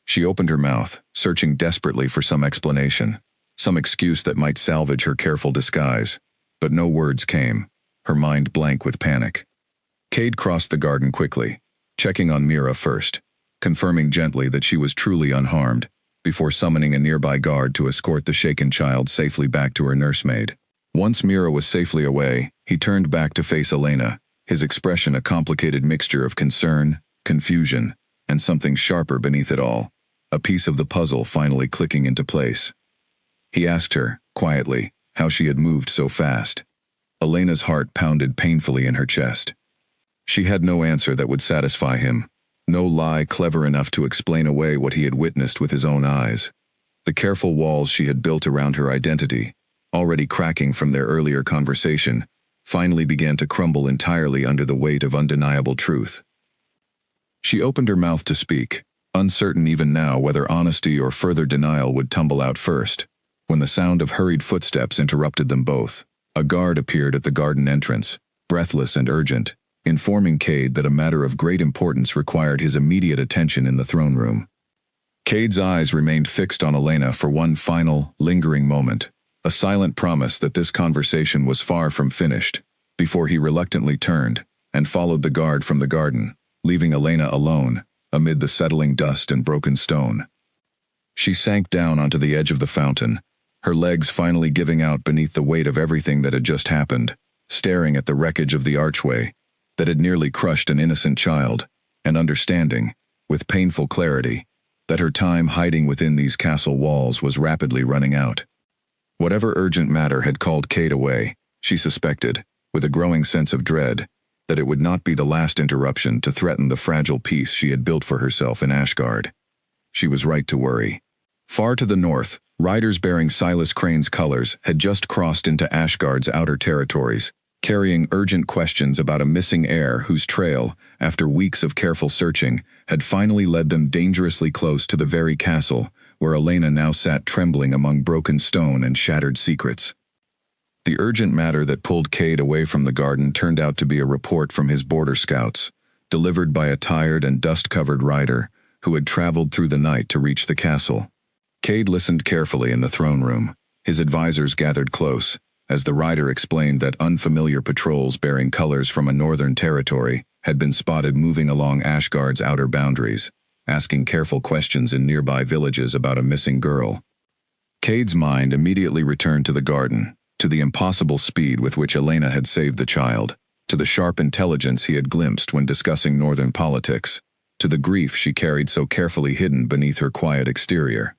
She opened her mouth, searching desperately for some explanation, some excuse that might salvage her careful disguise. But no words came, her mind blank with panic. Cade crossed the garden quickly, checking on Mira first, confirming gently that she was truly unharmed, before summoning a nearby guard to escort the shaken child safely back to her nursemaid. Once Mira was safely away, he turned back to face Elena, his expression a complicated mixture of concern, confusion, and something sharper beneath it all, a piece of the puzzle finally clicking into place. He asked her, quietly, how she had moved so fast. Elena's heart pounded painfully in her chest. She had no answer that would satisfy him, no lie clever enough to explain away what he had witnessed with his own eyes. The careful walls she had built around her identity, already cracking from their earlier conversation, finally began to crumble entirely under the weight of undeniable truth. She opened her mouth to speak, uncertain even now whether honesty or further denial would tumble out first, when the sound of hurried footsteps interrupted them both. A guard appeared at the garden entrance, breathless and urgent, informing Cade that a matter of great importance required his immediate attention in the throne room. Cade's eyes remained fixed on Elena for one final, lingering moment, a silent promise that this conversation was far from finished, before he reluctantly turned and followed the guard from the garden, leaving Elena alone, amid the settling dust and broken stone. She sank down onto the edge of the fountain, her legs finally giving out beneath the weight of everything that had just happened, staring at the wreckage of the archway that had nearly crushed an innocent child, and understanding, with painful clarity, that her time hiding within these castle walls was rapidly running out. Whatever urgent matter had called Cade away, she suspected, with a growing sense of dread, that it would not be the last interruption to threaten the fragile peace she had built for herself in Ashgard. She was right to worry. Far to the north, riders bearing Silas Crane's colors had just crossed into Ashgard's outer territories, carrying urgent questions about a missing heir whose trail, after weeks of careful searching, had finally led them dangerously close to the very castle where Elena now sat trembling among broken stone and shattered secrets. The urgent matter that pulled Cade away from the garden turned out to be a report from his border scouts, delivered by a tired and dust-covered rider who had traveled through the night to reach the castle. Cade listened carefully in the throne room, his advisors gathered close, as the rider explained that unfamiliar patrols bearing colors from a northern territory had been spotted moving along Ashgard's outer boundaries, asking careful questions in nearby villages about a missing girl. Cade's mind immediately returned to the garden, to the impossible speed with which Elena had saved the child, to the sharp intelligence he had glimpsed when discussing northern politics, to the grief she carried so carefully hidden beneath her quiet exterior.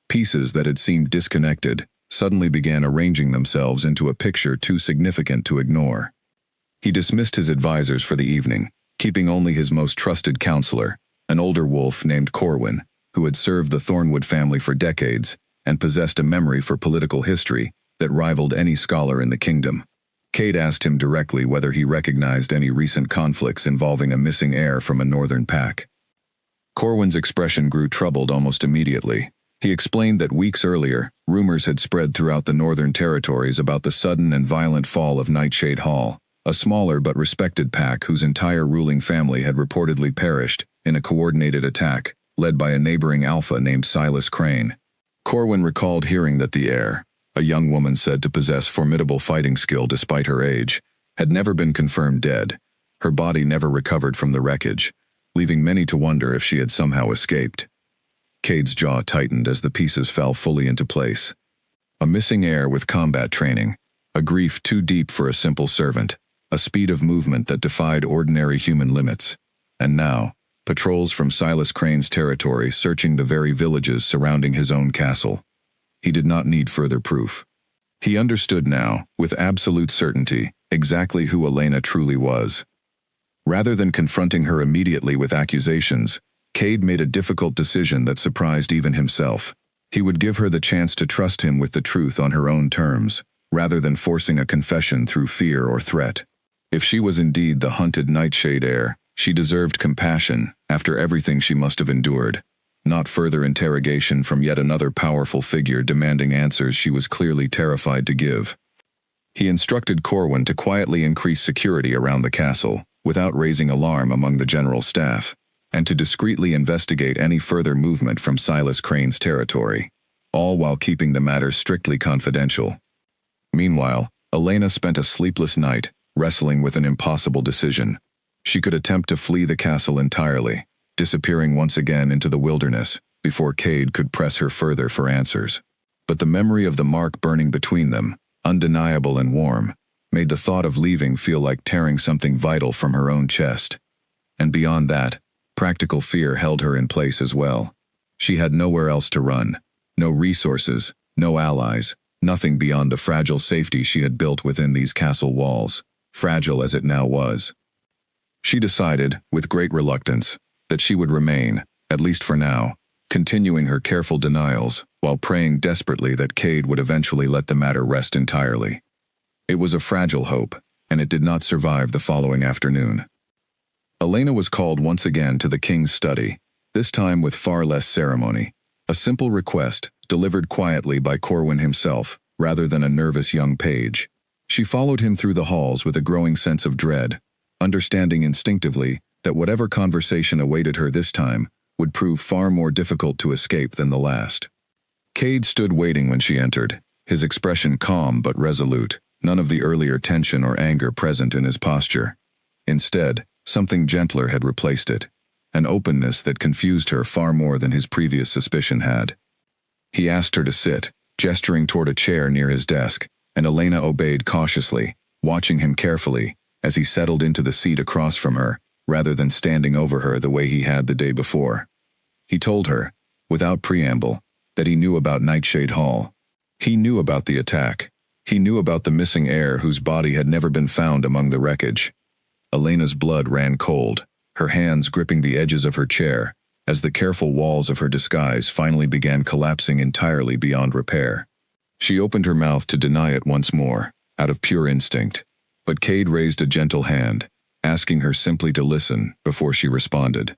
Pieces that had seemed disconnected suddenly began arranging themselves into a picture too significant to ignore. He dismissed his advisors for the evening, keeping only his most trusted counselor, an older wolf named Corwin, who had served the Thornwood family for decades and possessed a memory for political history that rivaled any scholar in the kingdom. Cade asked him directly whether he recognized any recent conflicts involving a missing heir from a northern pack. Corwin's expression grew troubled almost immediately. He explained that weeks earlier, rumors had spread throughout the northern territories about the sudden and violent fall of Nightshade Hall, a smaller but respected pack whose entire ruling family had reportedly perished in a coordinated attack, led by a neighboring alpha named Silas Crane. Corwin recalled hearing that the heir, a young woman said to possess formidable fighting skill despite her age, had never been confirmed dead. Her body never recovered from the wreckage, leaving many to wonder if she had somehow escaped. Cade's jaw tightened as the pieces fell fully into place. A missing heir with combat training, a grief too deep for a simple servant, a speed of movement that defied ordinary human limits. And now, patrols from Silas Crane's territory searching the very villages surrounding his own castle. He did not need further proof. He understood now, with absolute certainty, exactly who Elena truly was. Rather than confronting her immediately with accusations, Cade made a difficult decision that surprised even himself. He would give her the chance to trust him with the truth on her own terms, rather than forcing a confession through fear or threat. If she was indeed the hunted Nightshade heir, she deserved compassion after everything she must have endured, not further interrogation from yet another powerful figure demanding answers she was clearly terrified to give. He instructed Corwin to quietly increase security around the castle, without raising alarm among the general staff, and to discreetly investigate any further movement from Silas Crane's territory, all while keeping the matter strictly confidential. Meanwhile, Elena spent a sleepless night, wrestling with an impossible decision. She could attempt to flee the castle entirely, disappearing once again into the wilderness, before Cade could press her further for answers. But the memory of the mark burning between them, undeniable and warm, made the thought of leaving feel like tearing something vital from her own chest. And beyond that, practical fear held her in place as well. She had nowhere else to run, no resources, no allies, nothing beyond the fragile safety she had built within these castle walls, fragile as it now was. She decided, with great reluctance, that she would remain, at least for now, continuing her careful denials, while praying desperately that Cade would eventually let the matter rest entirely. It was a fragile hope, and it did not survive the following afternoon. Elena was called once again to the king's study, this time with far less ceremony. A simple request, delivered quietly by Corwin himself, rather than a nervous young page. She followed him through the halls with a growing sense of dread, understanding instinctively that whatever conversation awaited her this time would prove far more difficult to escape than the last. Cade stood waiting when she entered, his expression calm but resolute, none of the earlier tension or anger present in his posture. Instead, something gentler had replaced it, an openness that confused her far more than his previous suspicion had. He asked her to sit, gesturing toward a chair near his desk, and Elena obeyed cautiously, watching him carefully as he settled into the seat across from her, rather than standing over her the way he had the day before. He told her, without preamble, that he knew about Nightshade Hall. He knew about the attack. He knew about the missing heir whose body had never been found among the wreckage. Elena's blood ran cold, her hands gripping the edges of her chair, as the careful walls of her disguise finally began collapsing entirely beyond repair. She opened her mouth to deny it once more, out of pure instinct, but Cade raised a gentle hand, asking her simply to listen before she responded.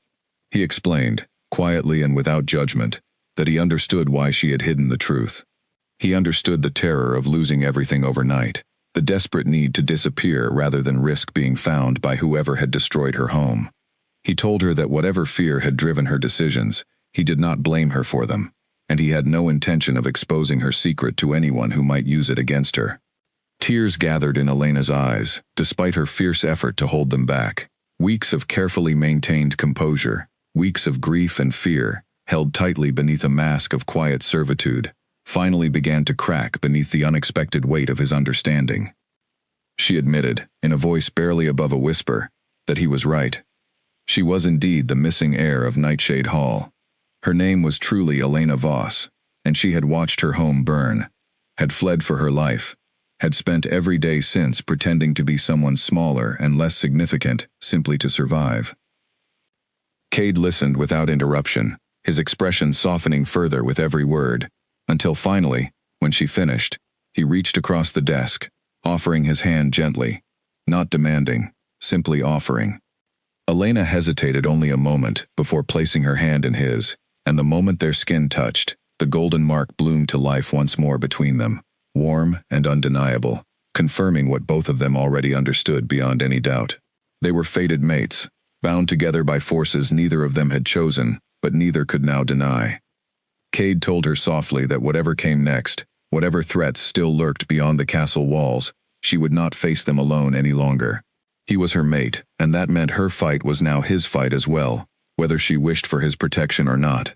He explained, quietly and without judgment, that he understood why she had hidden the truth. He understood the terror of losing everything overnight, the desperate need to disappear rather than risk being found by whoever had destroyed her home. He told her that whatever fear had driven her decisions, he did not blame her for them, and he had no intention of exposing her secret to anyone who might use it against her. Tears gathered in Elena's eyes, despite her fierce effort to hold them back. Weeks of carefully maintained composure, weeks of grief and fear, held tightly beneath a mask of quiet servitude, finally began to crack beneath the unexpected weight of his understanding. She admitted, in a voice barely above a whisper, that he was right. She was indeed the missing heir of Nightshade Hall. Her name was truly Elena Voss, and she had watched her home burn, had fled for her life, had spent every day since pretending to be someone smaller and less significant simply to survive. Cade listened without interruption, his expression softening further with every word, until finally, when she finished, he reached across the desk, offering his hand gently, not demanding, simply offering. Elena hesitated only a moment before placing her hand in his, and the moment their skin touched, the golden mark bloomed to life once more between them, warm and undeniable, confirming what both of them already understood beyond any doubt. They were fated mates, bound together by forces neither of them had chosen, but neither could now deny. Cade told her softly that whatever came next, whatever threats still lurked beyond the castle walls, she would not face them alone any longer. He was her mate, and that meant her fight was now his fight as well, whether she wished for his protection or not.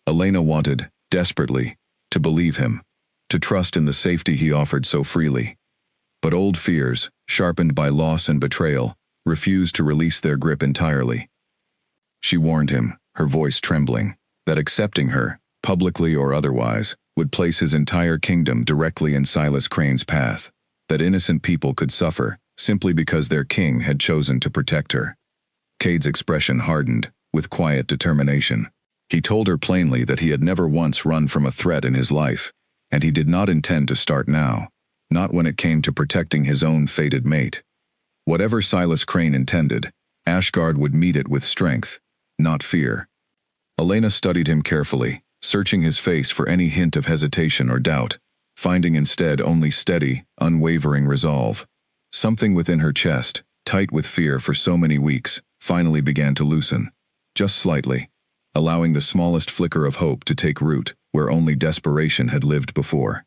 Elena wanted, desperately, to believe him, to trust in the safety he offered so freely. But old fears, sharpened by loss and betrayal, refused to release their grip entirely. She warned him, her voice trembling, that accepting her, publicly or otherwise, would place his entire kingdom directly in Silas Crane's path, that innocent people could suffer simply because their king had chosen to protect her. Cade's expression hardened, with quiet determination. He told her plainly that he had never once run from a threat in his life, and he did not intend to start now, not when it came to protecting his own fated mate. Whatever Silas Crane intended, Ashgard would meet it with strength, not fear. Elena studied him carefully, searching his face for any hint of hesitation or doubt, finding instead only steady, unwavering resolve. Something within her chest, tight with fear for so many weeks, finally began to loosen. just slightly, allowing the smallest flicker of hope to take root where only desperation had lived before.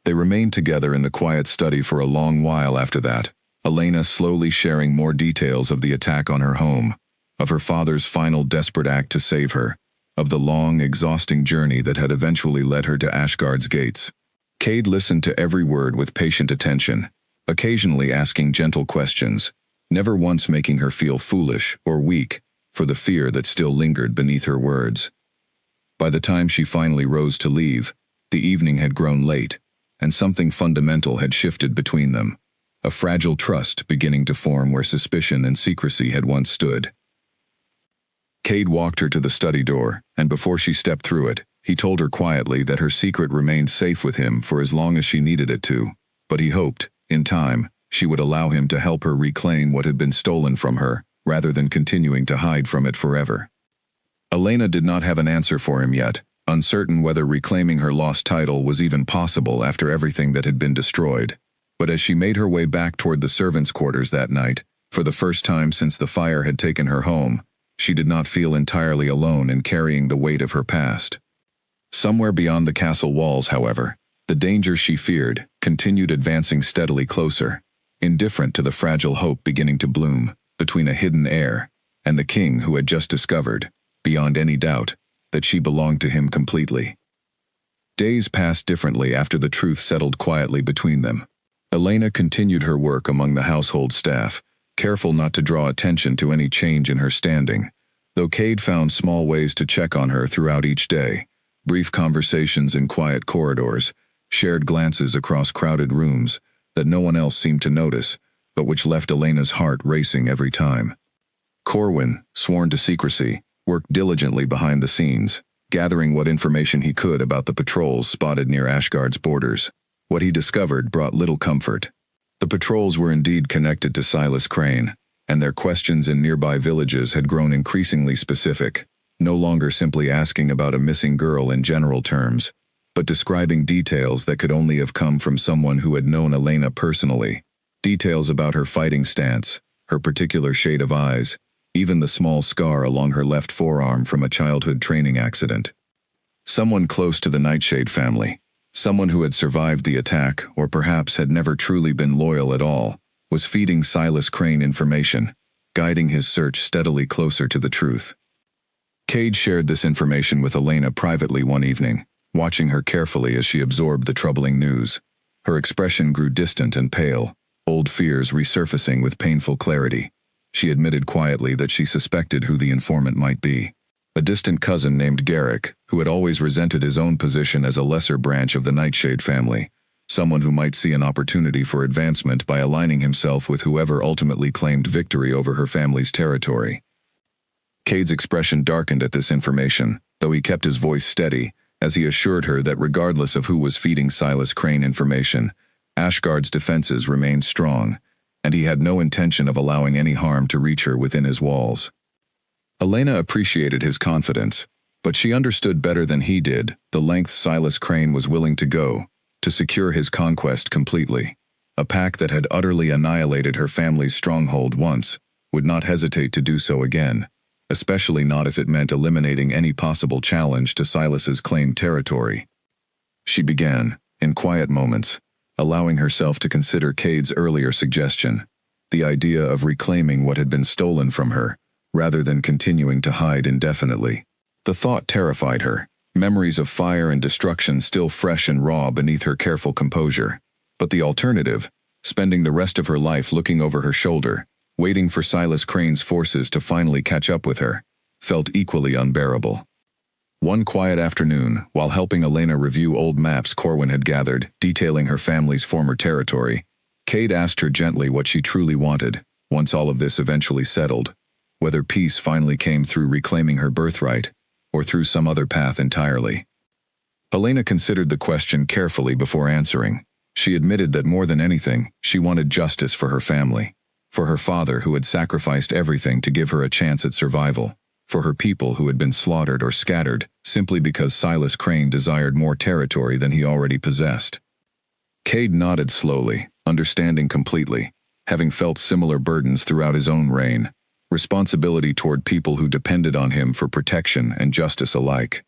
They remained together in the quiet study for a long while after that, Elena slowly sharing more details of the attack on her home, of her father's final desperate act to save her, of the long, exhausting journey that had eventually led her to Ashgard's gates. Cade listened to every word with patient attention, occasionally asking gentle questions, never once making her feel foolish or weak for the fear that still lingered beneath her words. By the time she finally rose to leave, the evening had grown late, and something fundamental had shifted between them, a fragile trust beginning to form where suspicion and secrecy had once stood. Cade walked her to the study door, and before she stepped through it, he told her quietly that her secret remained safe with him for as long as she needed it to, but he hoped, in time, she would allow him to help her reclaim what had been stolen from her, rather than continuing to hide from it forever. Elena did not have an answer for him yet, uncertain whether reclaiming her lost title was even possible after everything that had been destroyed. But as she made her way back toward the servants' quarters that night, for the first time since the fire had taken her home, she did not feel entirely alone in carrying the weight of her past. Somewhere beyond the castle walls, however, the danger she feared continued advancing steadily closer, indifferent to the fragile hope beginning to bloom between a hidden heir and the king who had just discovered, beyond any doubt, that she belonged to him completely. Days passed differently after the truth settled quietly between them. Elena continued her work among the household staff, careful not to draw attention to any change in her standing, though Cade found small ways to check on her throughout each day, brief conversations in quiet corridors, shared glances across crowded rooms that no one else seemed to notice, but which left Elena's heart racing every time. Corwin, sworn to secrecy, worked diligently behind the scenes, gathering what information he could about the patrols spotted near Ashgard's borders. What he discovered brought little comfort. The patrols were indeed connected to Silas Crane, and their questions in nearby villages had grown increasingly specific, no longer simply asking about a missing girl in general terms, but describing details that could only have come from someone who had known Elena personally. Details about her fighting stance, her particular shade of eyes, even the small scar along her left forearm from a childhood training accident. Someone close to the Nightshade family, someone who had survived the attack or perhaps had never truly been loyal at all, was feeding Silas Crane information, guiding his search steadily closer to the truth. Cade shared this information with Elena privately one evening, watching her carefully as she absorbed the troubling news. Her expression grew distant and pale, old fears resurfacing with painful clarity. She admitted quietly that she suspected who the informant might be. A distant cousin named Garrick, who had always resented his own position as a lesser branch of the Nightshade family, someone who might see an opportunity for advancement by aligning himself with whoever ultimately claimed victory over her family's territory. Cade's expression darkened at this information, though he kept his voice steady, as he assured her that regardless of who was feeding Silas Crane information, Ashgard's defenses remained strong, and he had no intention of allowing any harm to reach her within his walls. Elena appreciated his confidence, but she understood better than he did the lengths Silas Crane was willing to go to secure his conquest completely. A pack that had utterly annihilated her family's stronghold once would not hesitate to do so again, especially not if it meant eliminating any possible challenge to Silas's claimed territory. She began, in quiet moments, allowing herself to consider Cade's earlier suggestion, the idea of reclaiming what had been stolen from her, rather than continuing to hide indefinitely. The thought terrified her, memories of fire and destruction still fresh and raw beneath her careful composure. But the alternative, spending the rest of her life looking over her shoulder, waiting for Silas Crane's forces to finally catch up with her, felt equally unbearable. One quiet afternoon, while helping Elena review old maps Corwin had gathered, detailing her family's former territory, Cade asked her gently what she truly wanted, once all of this eventually settled, whether peace finally came through reclaiming her birthright, or through some other path entirely. Elena considered the question carefully before answering. She admitted that more than anything, she wanted justice for her family, for her father who had sacrificed everything to give her a chance at survival, for her people who had been slaughtered or scattered simply because Silas Crane desired more territory than he already possessed. Cade nodded slowly, understanding completely, having felt similar burdens throughout his own reign, responsibility toward people who depended on him for protection and justice alike.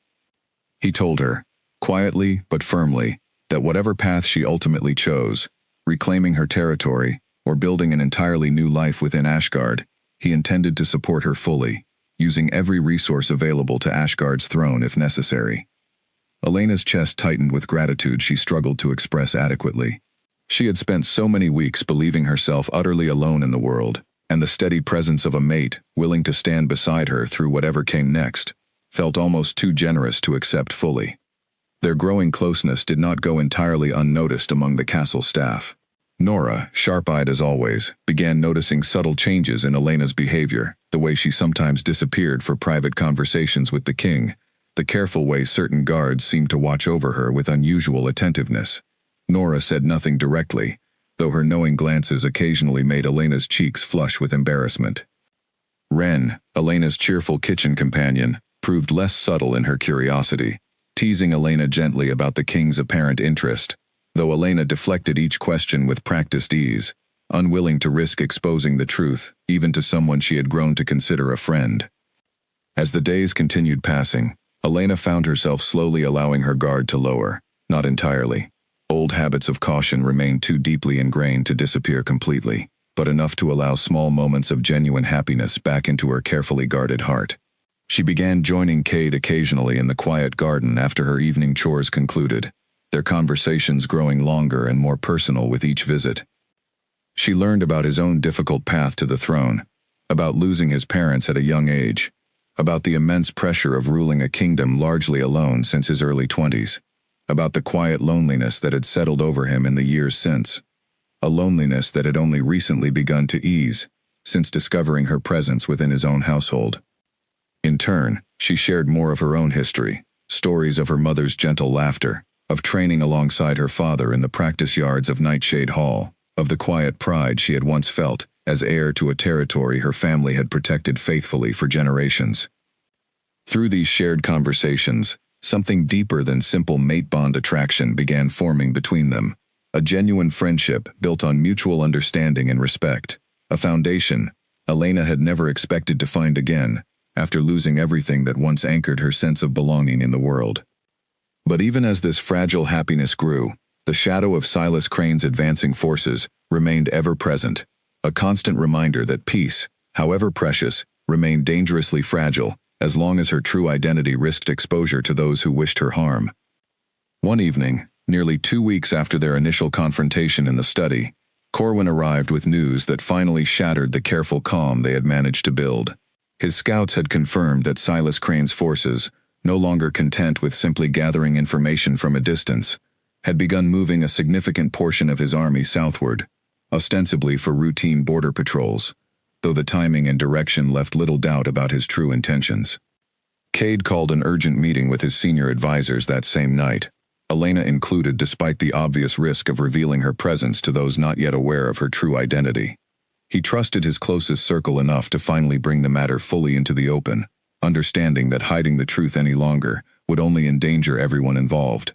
He told her, quietly but firmly, that whatever path she ultimately chose, reclaiming her territory or building an entirely new life within Ashgard, he intended to support her fully, using every resource available to Ashgard's throne if necessary. Elena's chest tightened with gratitude she struggled to express adequately. She had spent so many weeks believing herself utterly alone in the world, and the steady presence of a mate willing to stand beside her through whatever came next felt almost too generous to accept fully. Their growing closeness did not go entirely unnoticed among the castle staff. Nora, sharp-eyed as always, began noticing subtle changes in Elena's behavior, the way she sometimes disappeared for private conversations with the king, the careful way certain guards seemed to watch over her with unusual attentiveness. Nora said nothing directly, though her knowing glances occasionally made Elena's cheeks flush with embarrassment. Ren, Elena's cheerful kitchen companion, proved less subtle in her curiosity, teasing Elena gently about the king's apparent interest, though Elena deflected each question with practiced ease, unwilling to risk exposing the truth, even to someone she had grown to consider a friend. As the days continued passing, Elena found herself slowly allowing her guard to lower, not entirely. Old habits of caution remained too deeply ingrained to disappear completely, but enough to allow small moments of genuine happiness back into her carefully guarded heart. She began joining Cade occasionally in the quiet garden after her evening chores concluded, their conversations growing longer and more personal with each visit. She learned about his own difficult path to the throne, about losing his parents at a young age, about the immense pressure of ruling a kingdom largely alone since his early 20s, about the quiet loneliness that had settled over him in the years since, a loneliness that had only recently begun to ease, since discovering her presence within his own household. In turn, she shared more of her own history, stories of her mother's gentle laughter, of training alongside her father in the practice yards of Nightshade Hall, of the quiet pride she had once felt as heir to a territory her family had protected faithfully for generations. Through these shared conversations, something deeper than simple mate bond attraction began forming between them, a genuine friendship built on mutual understanding and respect, a foundation Elena had never expected to find again after losing everything that once anchored her sense of belonging in the world. But even as this fragile happiness grew, the shadow of Silas Crane's advancing forces remained ever present, a constant reminder that peace, however precious, remained dangerously fragile as long as her true identity risked exposure to those who wished her harm. One evening, nearly 2 weeks after their initial confrontation in the study, Corwin arrived with news that finally shattered the careful calm they had managed to build. His scouts had confirmed that Silas Crane's forces, no longer content with simply gathering information from a distance, had begun moving a significant portion of his army southward, ostensibly for routine border patrols, though the timing and direction left little doubt about his true intentions. Cade called an urgent meeting with his senior advisors that same night, Elena included despite the obvious risk of revealing her presence to those not yet aware of her true identity. He trusted his closest circle enough to finally bring the matter fully into the open, understanding that hiding the truth any longer would only endanger everyone involved.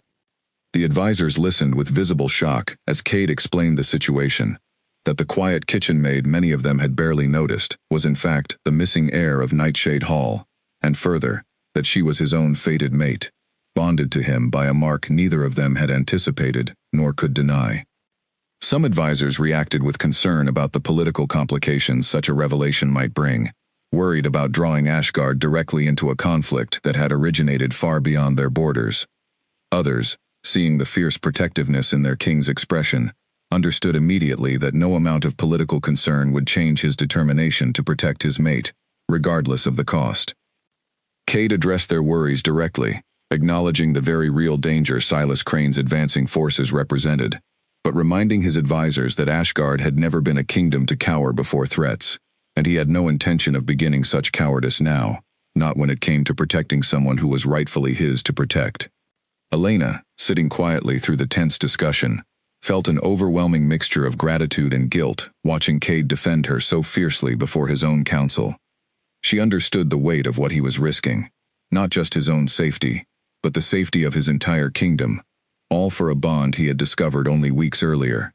The advisors listened with visible shock as Cade explained the situation, that the quiet kitchen maid many of them had barely noticed was in fact the missing heir of Nightshade Hall, and further, that she was his own fated mate, bonded to him by a mark neither of them had anticipated nor could deny. Some advisors reacted with concern about the political complications such a revelation might bring, worried about drawing Ashgard directly into a conflict that had originated far beyond their borders. Others, seeing the fierce protectiveness in their king's expression, understood immediately that no amount of political concern would change his determination to protect his mate, regardless of the cost. Cade addressed their worries directly, acknowledging the very real danger Silas Crane's advancing forces represented, but reminding his advisors that Ashgard had never been a kingdom to cower before threats, and he had no intention of beginning such cowardice now, not when it came to protecting someone who was rightfully his to protect. Elena, sitting quietly through the tense discussion, felt an overwhelming mixture of gratitude and guilt watching Cade defend her so fiercely before his own council. She understood the weight of what he was risking, not just his own safety, but the safety of his entire kingdom, all for a bond he had discovered only weeks earlier.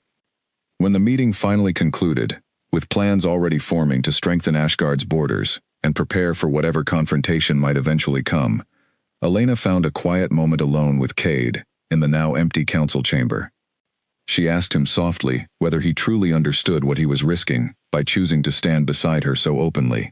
When the meeting finally concluded, With plans already forming to strengthen Ashgard's borders and prepare for whatever confrontation might eventually come, Elena found a quiet moment alone with Cade in the now empty council chamber. She asked him softly whether he truly understood what he was risking by choosing to stand beside her so openly.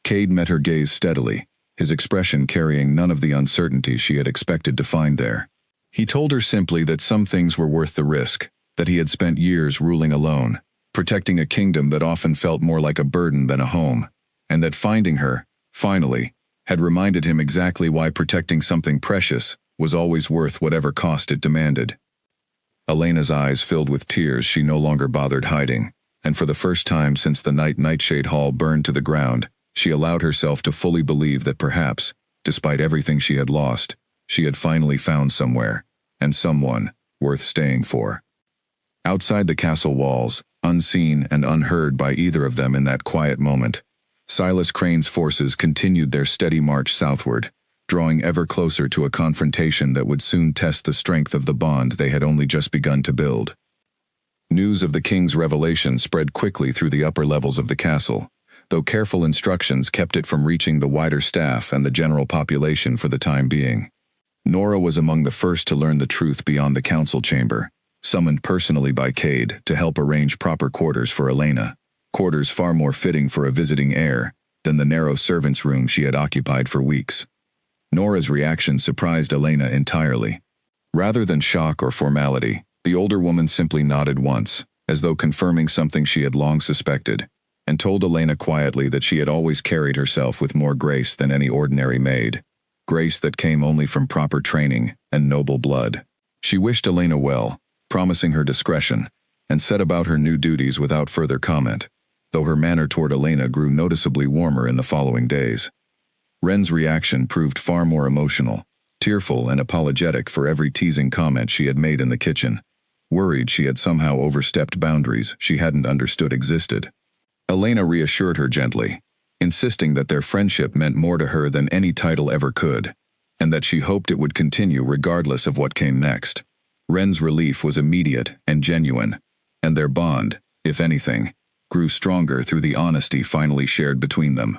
Cade met her gaze steadily, his expression carrying none of the uncertainty she had expected to find there. He told her simply that some things were worth the risk, that he had spent years ruling alone, protecting a kingdom that often felt more like a burden than a home, and that finding her, finally, had reminded him exactly why protecting something precious was always worth whatever cost it demanded. Elena's eyes filled with tears she no longer bothered hiding, and for the first time since the night Nightshade Hall burned to the ground, she allowed herself to fully believe that perhaps, despite everything she had lost, she had finally found somewhere, and someone, worth staying for. Outside the castle walls, unseen and unheard by either of them in that quiet moment, Silas Crane's forces continued their steady march southward, drawing ever closer to a confrontation that would soon test the strength of the bond they had only just begun to build. News of the king's revelation spread quickly through the upper levels of the castle, though careful instructions kept it from reaching the wider staff and the general population for the time being. Nora was among the first to learn the truth beyond the council chamber, summoned personally by Cade to help arrange proper quarters for Elena, quarters far more fitting for a visiting heir than the narrow servants' room she had occupied for weeks. Nora's reaction surprised Elena entirely. Rather than shock or formality, the older woman simply nodded once, as though confirming something she had long suspected, and told Elena quietly that she had always carried herself with more grace than any ordinary maid, grace that came only from proper training and noble blood. She wished Elena well, promising her discretion, and set about her new duties without further comment, though her manner toward Elena grew noticeably warmer in the following days. Ren's reaction proved far more emotional, tearful and apologetic for every teasing comment she had made in the kitchen, worried she had somehow overstepped boundaries she hadn't understood existed. Elena reassured her gently, insisting that their friendship meant more to her than any title ever could, and that she hoped it would continue regardless of what came next. Ren's relief was immediate and genuine, and their bond, if anything, grew stronger through the honesty finally shared between them.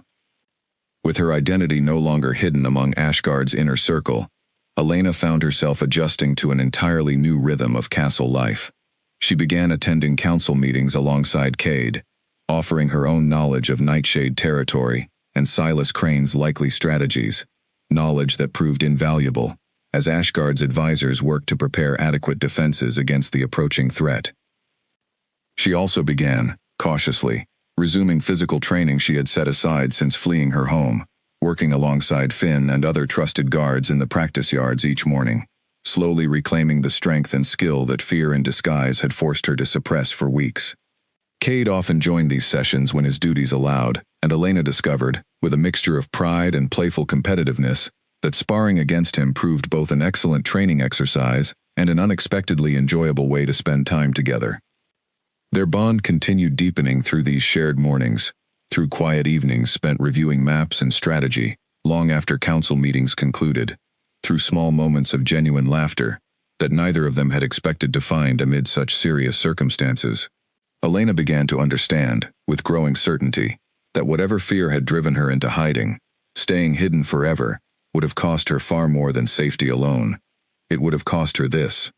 With her identity no longer hidden among Ashgard's inner circle, Elena found herself adjusting to an entirely new rhythm of castle life. She began attending council meetings alongside Cade, offering her own knowledge of Nightshade territory and Silas Crane's likely strategies, knowledge that proved invaluable as Ashgard's advisors worked to prepare adequate defenses against the approaching threat. She also began, cautiously, resuming physical training she had set aside since fleeing her home, working alongside Finn and other trusted guards in the practice yards each morning, slowly reclaiming the strength and skill that fear in disguise had forced her to suppress for weeks. Cade often joined these sessions when his duties allowed, and Elena discovered, with a mixture of pride and playful competitiveness, that sparring against him proved both an excellent training exercise and an unexpectedly enjoyable way to spend time together. Their bond continued deepening through these shared mornings, through quiet evenings spent reviewing maps and strategy, long after council meetings concluded, through small moments of genuine laughter that neither of them had expected to find amid such serious circumstances. Elena began to understand, with growing certainty, that whatever fear had driven her into hiding, staying hidden forever, would have cost her far more than safety alone. It would have cost her this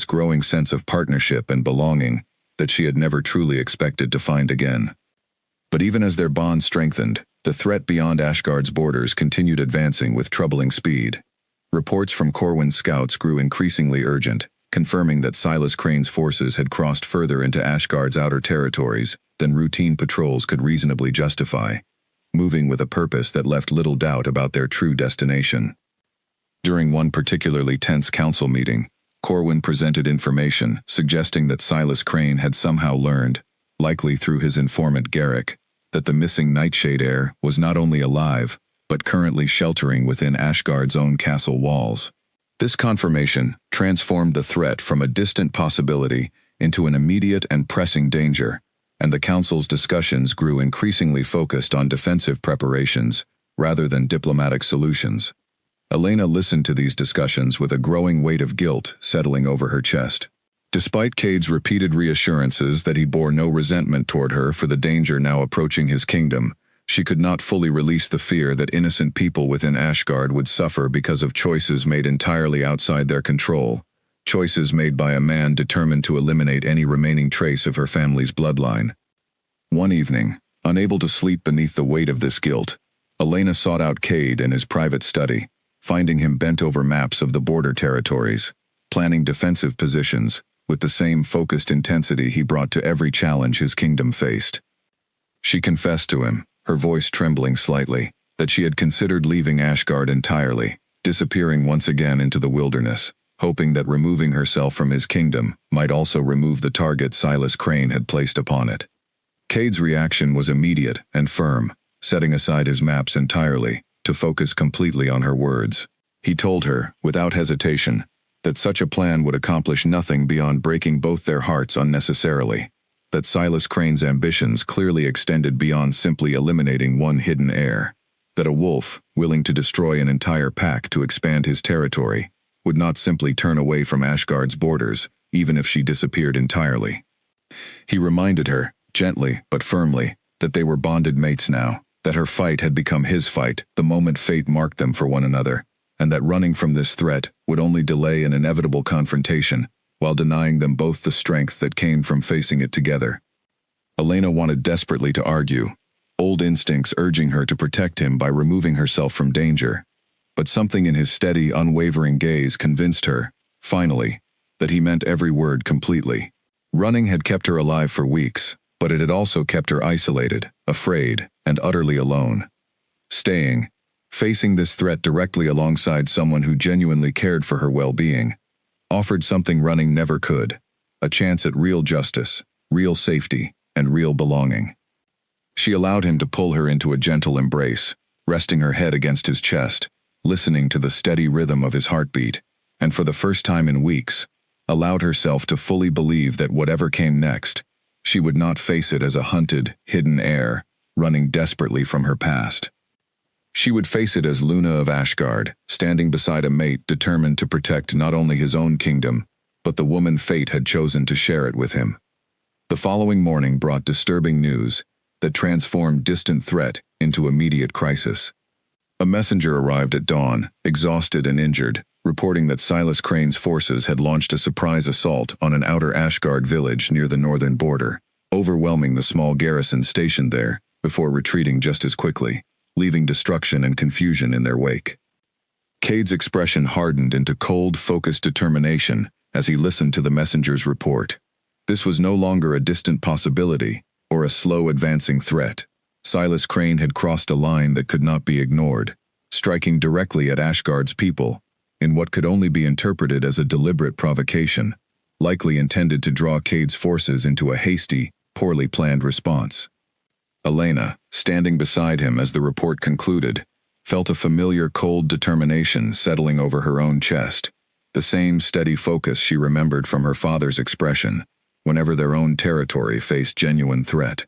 growing sense of partnership and belonging that she had never truly expected to find again. But even as their bond strengthened, the threat beyond Ashgard's borders continued advancing with troubling speed. Reports from Corwin's scouts grew increasingly urgent, confirming that Silas Crane's forces had crossed further into Ashgard's outer territories than routine patrols could reasonably justify, moving with a purpose that left little doubt about their true destination. During one particularly tense council meeting, Corwin presented information suggesting that Silas Crane had somehow learned, likely through his informant Garrick, that the missing Nightshade heir was not only alive, but currently sheltering within Ashgard's own castle walls. This confirmation transformed the threat from a distant possibility into an immediate and pressing danger, and the council's discussions grew increasingly focused on defensive preparations rather than diplomatic solutions. Elena listened to these discussions with a growing weight of guilt settling over her chest. Despite Cade's repeated reassurances that he bore no resentment toward her for the danger now approaching his kingdom, she could not fully release the fear that innocent people within Ashgard would suffer because of choices made entirely outside their control, choices made by a man determined to eliminate any remaining trace of her family's bloodline. One evening, unable to sleep beneath the weight of this guilt, Elena sought out Cade in his private study, finding him bent over maps of the border territories, planning defensive positions, with the same focused intensity he brought to every challenge his kingdom faced. She confessed to him, her voice trembling slightly, that she had considered leaving Ashgard entirely, disappearing once again into the wilderness, hoping that removing herself from his kingdom might also remove the target Silas Crane had placed upon it. Cade's reaction was immediate and firm, setting aside his maps entirely, to focus completely on her words. He told her, without hesitation, that such a plan would accomplish nothing beyond breaking both their hearts unnecessarily, that Silas Crane's ambitions clearly extended beyond simply eliminating one hidden heir, that a wolf, willing to destroy an entire pack to expand his territory, would not simply turn away from Ashgard's borders, even if she disappeared entirely. He reminded her, gently but firmly, that they were bonded mates now, that her fight had become his fight the moment fate marked them for one another, and that running from this threat would only delay an inevitable confrontation, while denying them both the strength that came from facing it together. Elena wanted desperately to argue, old instincts urging her to protect him by removing herself from danger, but something in his steady, unwavering gaze convinced her, finally, that he meant every word completely. Running had kept her alive for weeks, but it had also kept her isolated, afraid, and utterly alone. Staying, facing this threat directly alongside someone who genuinely cared for her well-being, offered something running never could, a chance at real justice, real safety, and real belonging. She allowed him to pull her into a gentle embrace, resting her head against his chest, listening to the steady rhythm of his heartbeat, and for the first time in weeks, allowed herself to fully believe that whatever came next, she would not face it as a hunted, hidden heir, running desperately from her past. She would face it as Luna of Ashgard, standing beside a mate determined to protect not only his own kingdom, but the woman fate had chosen to share it with him. The following morning brought disturbing news that transformed distant threat into immediate crisis. A messenger arrived at dawn, exhausted and injured, reporting that Silas Crane's forces had launched a surprise assault on an outer Ashgard village near the northern border, overwhelming the small garrison stationed there, before retreating just as quickly, leaving destruction and confusion in their wake. Cade's expression hardened into cold, focused determination as he listened to the messenger's report. This was no longer a distant possibility, or a slow advancing threat. Silas Crane had crossed a line that could not be ignored, striking directly at Ashgard's people, in what could only be interpreted as a deliberate provocation, likely intended to draw Cade's forces into a hasty, poorly planned response. Elena, standing beside him as the report concluded, felt a familiar cold determination settling over her own chest, the same steady focus she remembered from her father's expression, whenever their own territory faced genuine threat.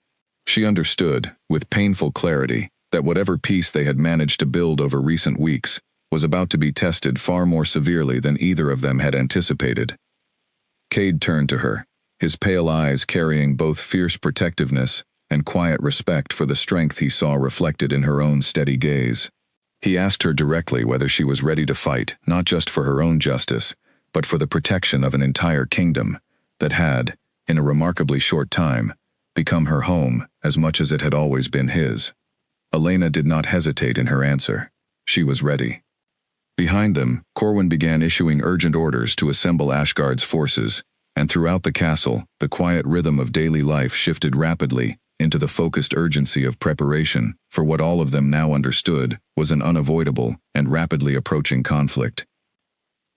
She understood, with painful clarity, that whatever peace they had managed to build over recent weeks was about to be tested far more severely than either of them had anticipated. Cade turned to her, his pale eyes carrying both fierce protectiveness and quiet respect for the strength he saw reflected in her own steady gaze. He asked her directly whether she was ready to fight, not just for her own justice, but for the protection of an entire kingdom that had, in a remarkably short time, become her home as much as it had always been his. Elena did not hesitate in her answer. She was ready. Behind them, Corwin began issuing urgent orders to assemble Ashgard's forces, and throughout the castle, the quiet rhythm of daily life shifted rapidly into the focused urgency of preparation for what all of them now understood was an unavoidable and rapidly approaching conflict.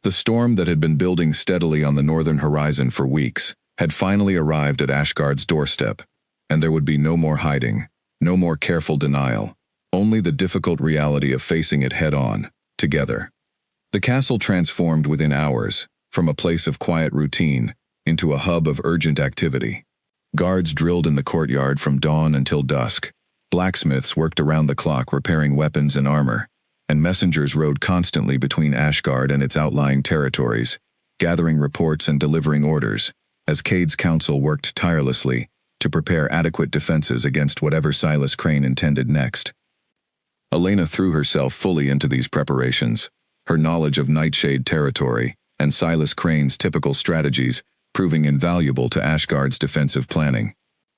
The storm that had been building steadily on the northern horizon for weeks had finally arrived at Ashgard's doorstep, and there would be no more hiding, no more careful denial, only the difficult reality of facing it head-on, together. The castle transformed within hours, from a place of quiet routine into a hub of urgent activity. Guards drilled in the courtyard from dawn until dusk, blacksmiths worked around the clock repairing weapons and armor, and messengers rode constantly between Ashgard and its outlying territories, gathering reports and delivering orders, as Cade's council worked tirelessly to prepare adequate defenses against whatever Silas Crane intended next. Elena threw herself fully into these preparations, her knowledge of Nightshade territory and Silas Crane's typical strategies proving invaluable to Ashgard's defensive planning.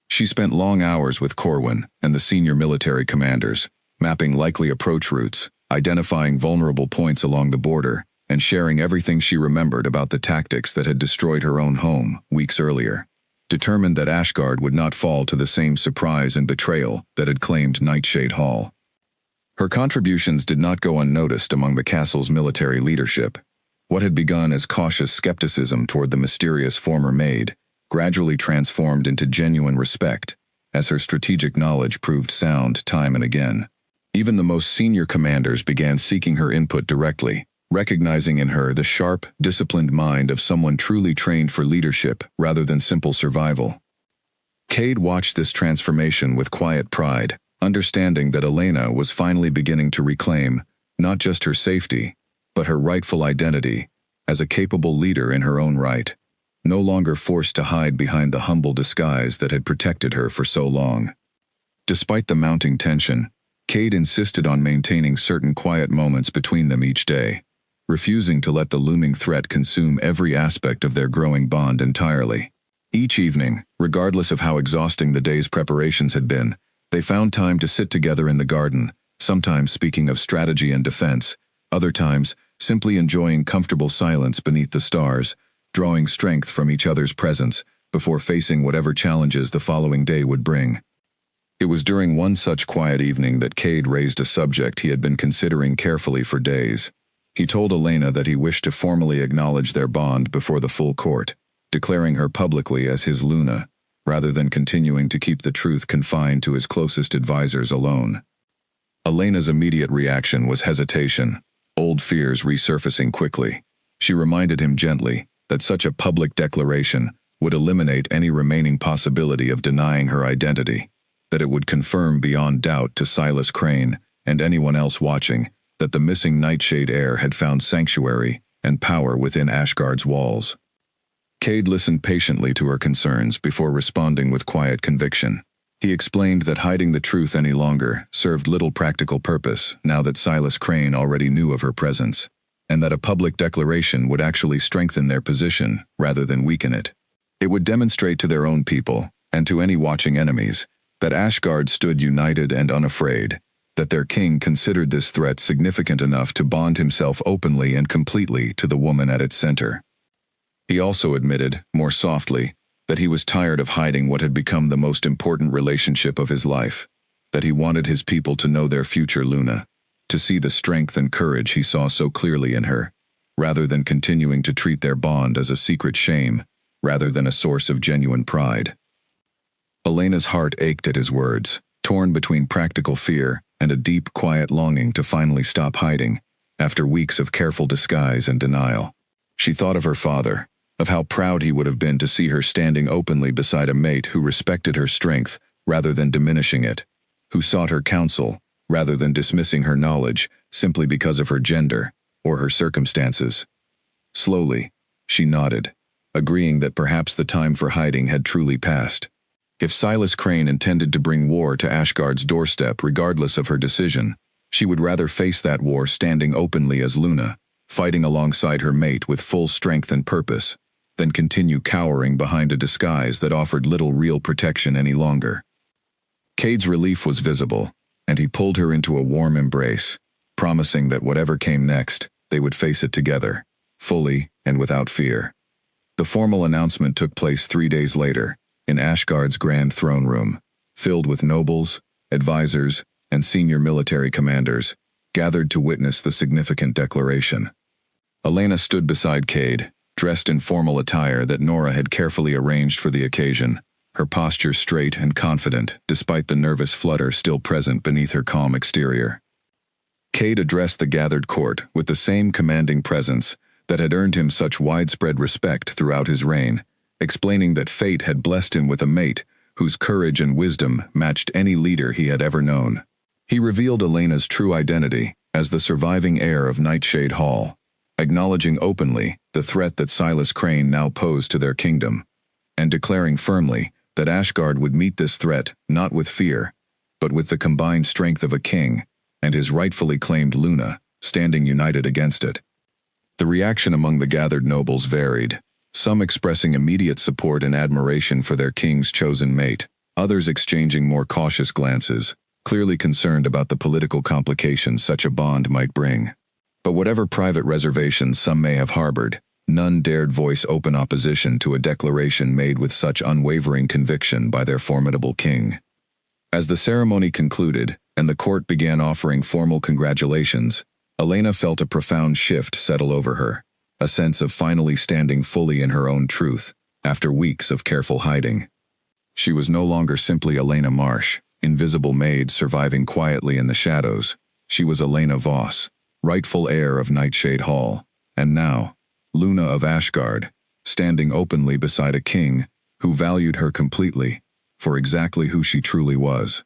She spent long hours with Corwin and the senior military commanders, mapping likely approach routes, identifying vulnerable points along the border, and sharing everything she remembered about the tactics that had destroyed her own home weeks earlier, determined that Ashgard would not fall to the same surprise and betrayal that had claimed Nightshade Hall. Her contributions did not go unnoticed among the castle's military leadership. What had begun as cautious skepticism toward the mysterious former Maid gradually transformed into genuine respect, as her strategic knowledge proved sound time and again. Even the most senior commanders began seeking her input directly, recognizing in her the sharp, disciplined mind of someone truly trained for leadership rather than simple survival. Cade watched this transformation with quiet pride, understanding that Elena was finally beginning to reclaim not just her safety, but her rightful identity as a capable leader in her own right, no longer forced to hide behind the humble disguise that had protected her for so long. Despite the mounting tension, Cade insisted on maintaining certain quiet moments between them each day, refusing to let the looming threat consume every aspect of their growing bond entirely. Each evening, regardless of how exhausting the day's preparations had been, they found time to sit together in the garden, sometimes speaking of strategy and defense, other times simply enjoying comfortable silence beneath the stars, drawing strength from each other's presence before facing whatever challenges the following day would bring. It was during one such quiet evening that Cade raised a subject he had been considering carefully for days. He told Elena that he wished to formally acknowledge their bond before the full court, declaring her publicly as his Luna, rather than continuing to keep the truth confined to his closest advisors alone. Elena's immediate reaction was hesitation, old fears resurfacing quickly. She reminded him gently that such a public declaration would eliminate any remaining possibility of denying her identity, that it would confirm beyond doubt to Silas Crane and anyone else watching that the missing Nightshade heir had found sanctuary and power within Ashgard's walls. Cade listened patiently to her concerns before responding with quiet conviction. He explained that hiding the truth any longer served little practical purpose now that Silas Crane already knew of her presence, and that a public declaration would actually strengthen their position rather than weaken it. It would demonstrate to their own people, and to any watching enemies, that Ashgard stood united and unafraid, that their king considered this threat significant enough to bond himself openly and completely to the woman at its center. He also admitted, more softly, that he was tired of hiding what had become the most important relationship of his life, that he wanted his people to know their future Luna, to see the strength and courage he saw so clearly in her, rather than continuing to treat their bond as a secret shame, rather than a source of genuine pride. Elena's heart ached at his words, torn between practical fear and a deep, quiet longing to finally stop hiding, after weeks of careful disguise and denial. She thought of her father, of how proud he would have been to see her standing openly beside a mate who respected her strength rather than diminishing it, who sought her counsel rather than dismissing her knowledge simply because of her gender or her circumstances. Slowly, she nodded, agreeing that perhaps the time for hiding had truly passed. If Silas Crane intended to bring war to Ashgard's doorstep regardless of her decision, she would rather face that war standing openly as Luna, fighting alongside her mate with full strength and purpose, than continue cowering behind a disguise that offered little real protection any longer. Cade's relief was visible, and he pulled her into a warm embrace, promising that whatever came next, they would face it together, fully and without fear. The formal announcement took place 3 days later, in Ashgard's grand throne room, filled with nobles, advisors, and senior military commanders, gathered to witness the significant declaration. Elena stood beside Cade, dressed in formal attire that Nora had carefully arranged for the occasion, her posture straight and confident despite the nervous flutter still present beneath her calm exterior. Cade addressed the gathered court with the same commanding presence that had earned him such widespread respect throughout his reign, explaining that fate had blessed him with a mate whose courage and wisdom matched any leader he had ever known. He revealed Elena's true identity as the surviving heir of Nightshade Hall, acknowledging openly the threat that Silas Crane now posed to their kingdom, and declaring firmly that Ashgard would meet this threat not with fear, but with the combined strength of a king, and his rightfully claimed Luna, standing united against it. The reaction among the gathered nobles varied, some expressing immediate support and admiration for their king's chosen mate, others exchanging more cautious glances, clearly concerned about the political complications such a bond might bring. But whatever private reservations some may have harbored, none dared voice open opposition to a declaration made with such unwavering conviction by their formidable king. As the ceremony concluded, and the court began offering formal congratulations, Elena felt a profound shift settle over her, a sense of finally standing fully in her own truth, after weeks of careful hiding. She was no longer simply Elena Marsh, invisible maid surviving quietly in the shadows. She was Elena Voss, rightful heir of Nightshade Hall, and now, Luna of Ashgard, standing openly beside a king who valued her completely, for exactly who she truly was.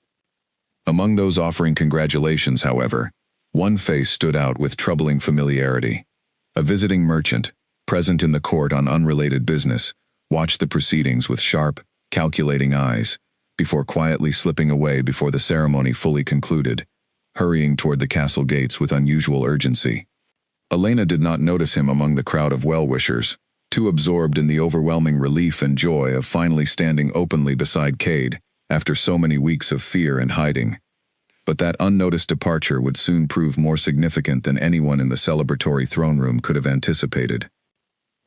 Among those offering congratulations, however, one face stood out with troubling familiarity. A visiting merchant, present in the court on unrelated business, watched the proceedings with sharp, calculating eyes, before quietly slipping away before the ceremony fully concluded, hurrying toward the castle gates with unusual urgency. Elena did not notice him among the crowd of well-wishers, too absorbed in the overwhelming relief and joy of finally standing openly beside Cade after so many weeks of fear and hiding. But that unnoticed departure would soon prove more significant than anyone in the celebratory throne room could have anticipated.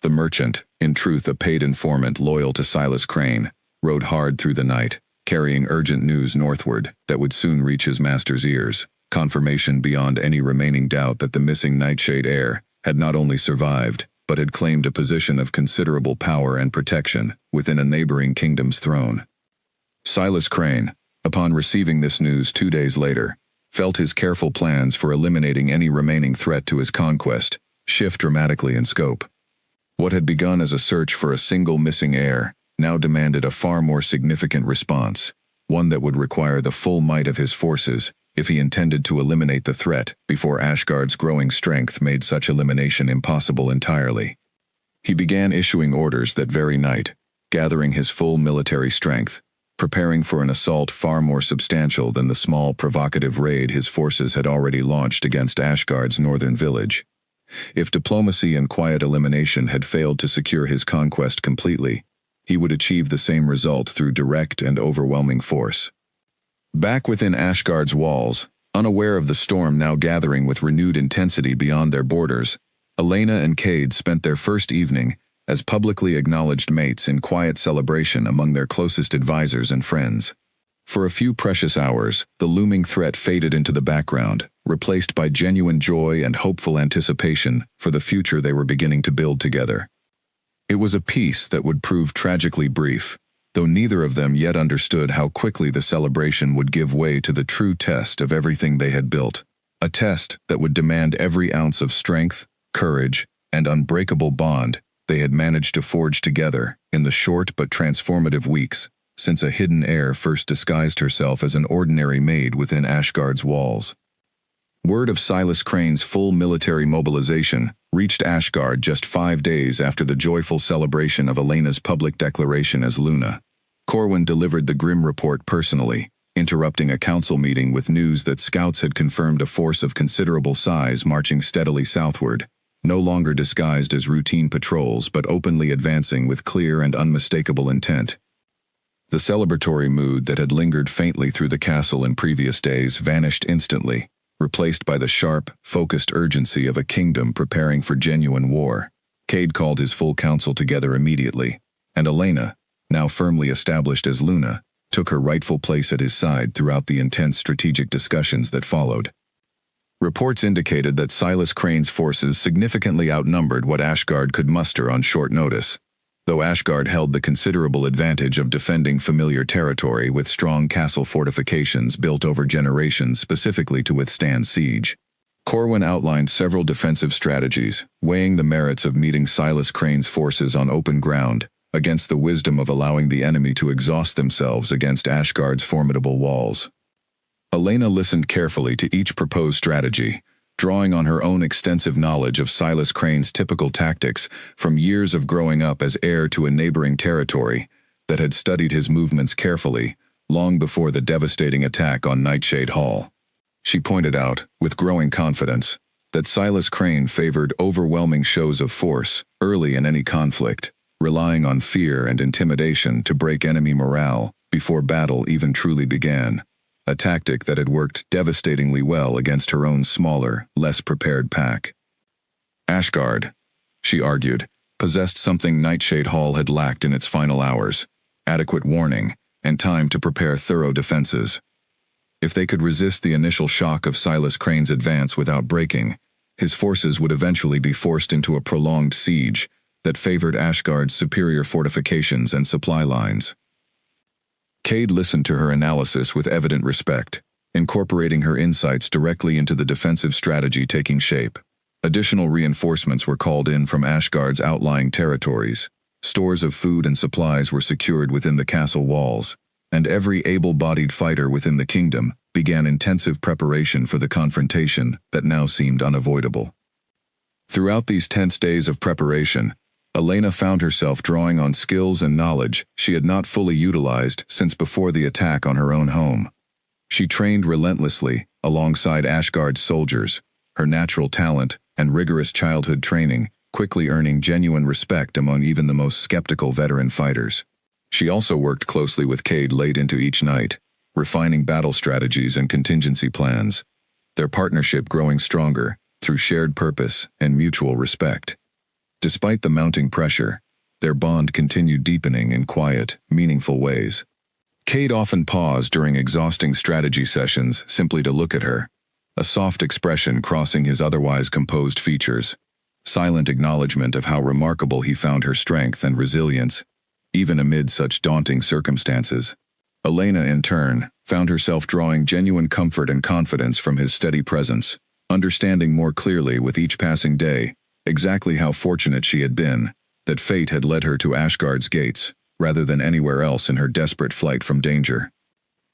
The merchant, in truth a paid informant loyal to Silas Crane, rode hard through the night, carrying urgent news northward that would soon reach his master's ears, confirmation beyond any remaining doubt that the missing Nightshade heir had not only survived, but had claimed a position of considerable power and protection within a neighboring kingdom's throne. Silas Crane, upon receiving this news 2 days later, felt his careful plans for eliminating any remaining threat to his conquest shift dramatically in scope. What had begun as a search for a single missing heir now demanded a far more significant response, one that would require the full might of his forces if he intended to eliminate the threat before Ashgard's growing strength made such elimination impossible entirely. He began issuing orders that very night, gathering his full military strength, preparing for an assault far more substantial than the small provocative raid his forces had already launched against Ashgard's northern village. If diplomacy and quiet elimination had failed to secure his conquest completely, he would achieve the same result through direct and overwhelming force. Back within Ashgard's walls, unaware of the storm now gathering with renewed intensity beyond their borders, Elena and Cade spent their first evening as publicly acknowledged mates in quiet celebration among their closest advisors and friends. For a few precious hours, the looming threat faded into the background, replaced by genuine joy and hopeful anticipation for the future they were beginning to build together. It was a peace that would prove tragically brief, though neither of them yet understood how quickly the celebration would give way to the true test of everything they had built, a test that would demand every ounce of strength, courage, and unbreakable bond they had managed to forge together in the short but transformative weeks since a hidden heir first disguised herself as an ordinary maid within Ashgard's walls. Word of Silas Crane's full military mobilization reached Ashgard just 5 days after the joyful celebration of Elena's public declaration as Luna. Corwin delivered the grim report personally, interrupting a council meeting with news that scouts had confirmed a force of considerable size marching steadily southward, no longer disguised as routine patrols but openly advancing with clear and unmistakable intent. The celebratory mood that had lingered faintly through the castle in previous days vanished instantly, replaced by the sharp, focused urgency of a kingdom preparing for genuine war. Cade called his full council together immediately, and Elena, now firmly established as Luna, took her rightful place at his side throughout the intense strategic discussions that followed. Reports indicated that Silas Crane's forces significantly outnumbered what Ashgard could muster on short notice, though Ashgard held the considerable advantage of defending familiar territory with strong castle fortifications built over generations specifically to withstand siege. Corwin outlined several defensive strategies, weighing the merits of meeting Silas Crane's forces on open ground against the wisdom of allowing the enemy to exhaust themselves against Ashgard's formidable walls. Elena listened carefully to each proposed strategy, drawing on her own extensive knowledge of Silas Crane's typical tactics from years of growing up as heir to a neighboring territory that had studied his movements carefully, long before the devastating attack on Nightshade Hall. She pointed out, with growing confidence, that Silas Crane favored overwhelming shows of force early in any conflict, relying on fear and intimidation to break enemy morale before battle even truly began, a tactic that had worked devastatingly well against her own smaller, less prepared pack. Ashgard, she argued, possessed something Nightshade Hall had lacked in its final hours: adequate warning and time to prepare thorough defenses. If they could resist the initial shock of Silas Crane's advance without breaking, his forces would eventually be forced into a prolonged siege that favored Ashgard's superior fortifications and supply lines. Cade listened to her analysis with evident respect, incorporating her insights directly into the defensive strategy taking shape. Additional reinforcements were called in from Ashgard's outlying territories. Stores of food and supplies were secured within the castle walls, and every able-bodied fighter within the kingdom began intensive preparation for the confrontation that now seemed unavoidable. Throughout these tense days of preparation, Elena found herself drawing on skills and knowledge she had not fully utilized since before the attack on her own home. She trained relentlessly alongside Ashgard's soldiers, her natural talent and rigorous childhood training quickly earning genuine respect among even the most skeptical veteran fighters. She also worked closely with Cade late into each night, refining battle strategies and contingency plans, their partnership growing stronger through shared purpose and mutual respect. Despite the mounting pressure, their bond continued deepening in quiet, meaningful ways. Cade often paused during exhausting strategy sessions simply to look at her, a soft expression crossing his otherwise composed features, silent acknowledgement of how remarkable he found her strength and resilience, even amid such daunting circumstances. Elena, in turn, found herself drawing genuine comfort and confidence from his steady presence, understanding more clearly with each passing day exactly how fortunate she had been, that fate had led her to Ashgard's gates, rather than anywhere else in her desperate flight from danger.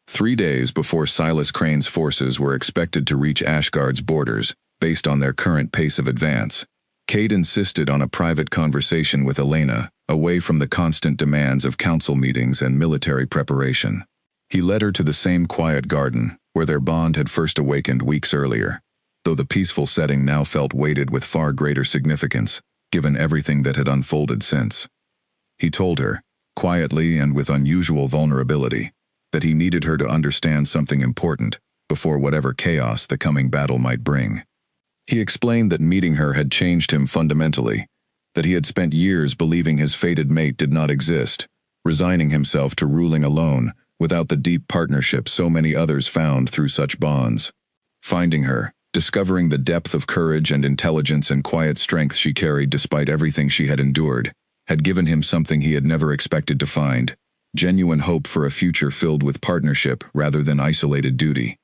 3 days before Silas Crane's forces were expected to reach Ashgard's borders, based on their current pace of advance, Cade insisted on a private conversation with Elena, away from the constant demands of council meetings and military preparation. He led her to the same quiet garden, where their bond had first awakened weeks earlier, though the peaceful setting now felt weighted with far greater significance, given everything that had unfolded since. He told her, quietly and with unusual vulnerability, that he needed her to understand something important before whatever chaos the coming battle might bring. He explained that meeting her had changed him fundamentally, that he had spent years believing his fated mate did not exist, resigning himself to ruling alone without the deep partnership so many others found through such bonds. Finding her, discovering the depth of courage and intelligence and quiet strength she carried despite everything she had endured, had given him something he had never expected to find: genuine hope for a future filled with partnership rather than isolated duty.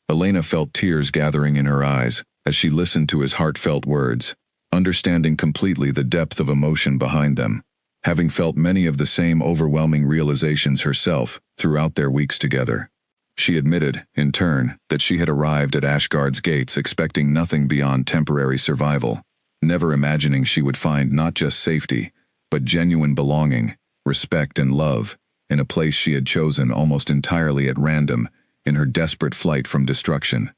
Elena felt tears gathering in her eyes as she listened to his heartfelt words, understanding completely the depth of emotion behind them, having felt many of the same overwhelming realizations herself throughout their weeks together. She admitted, in turn, that she had arrived at Ashgard's gates expecting nothing beyond temporary survival, never imagining she would find not just safety, but genuine belonging, respect and love, in a place she had chosen almost entirely at random in her desperate flight from destruction.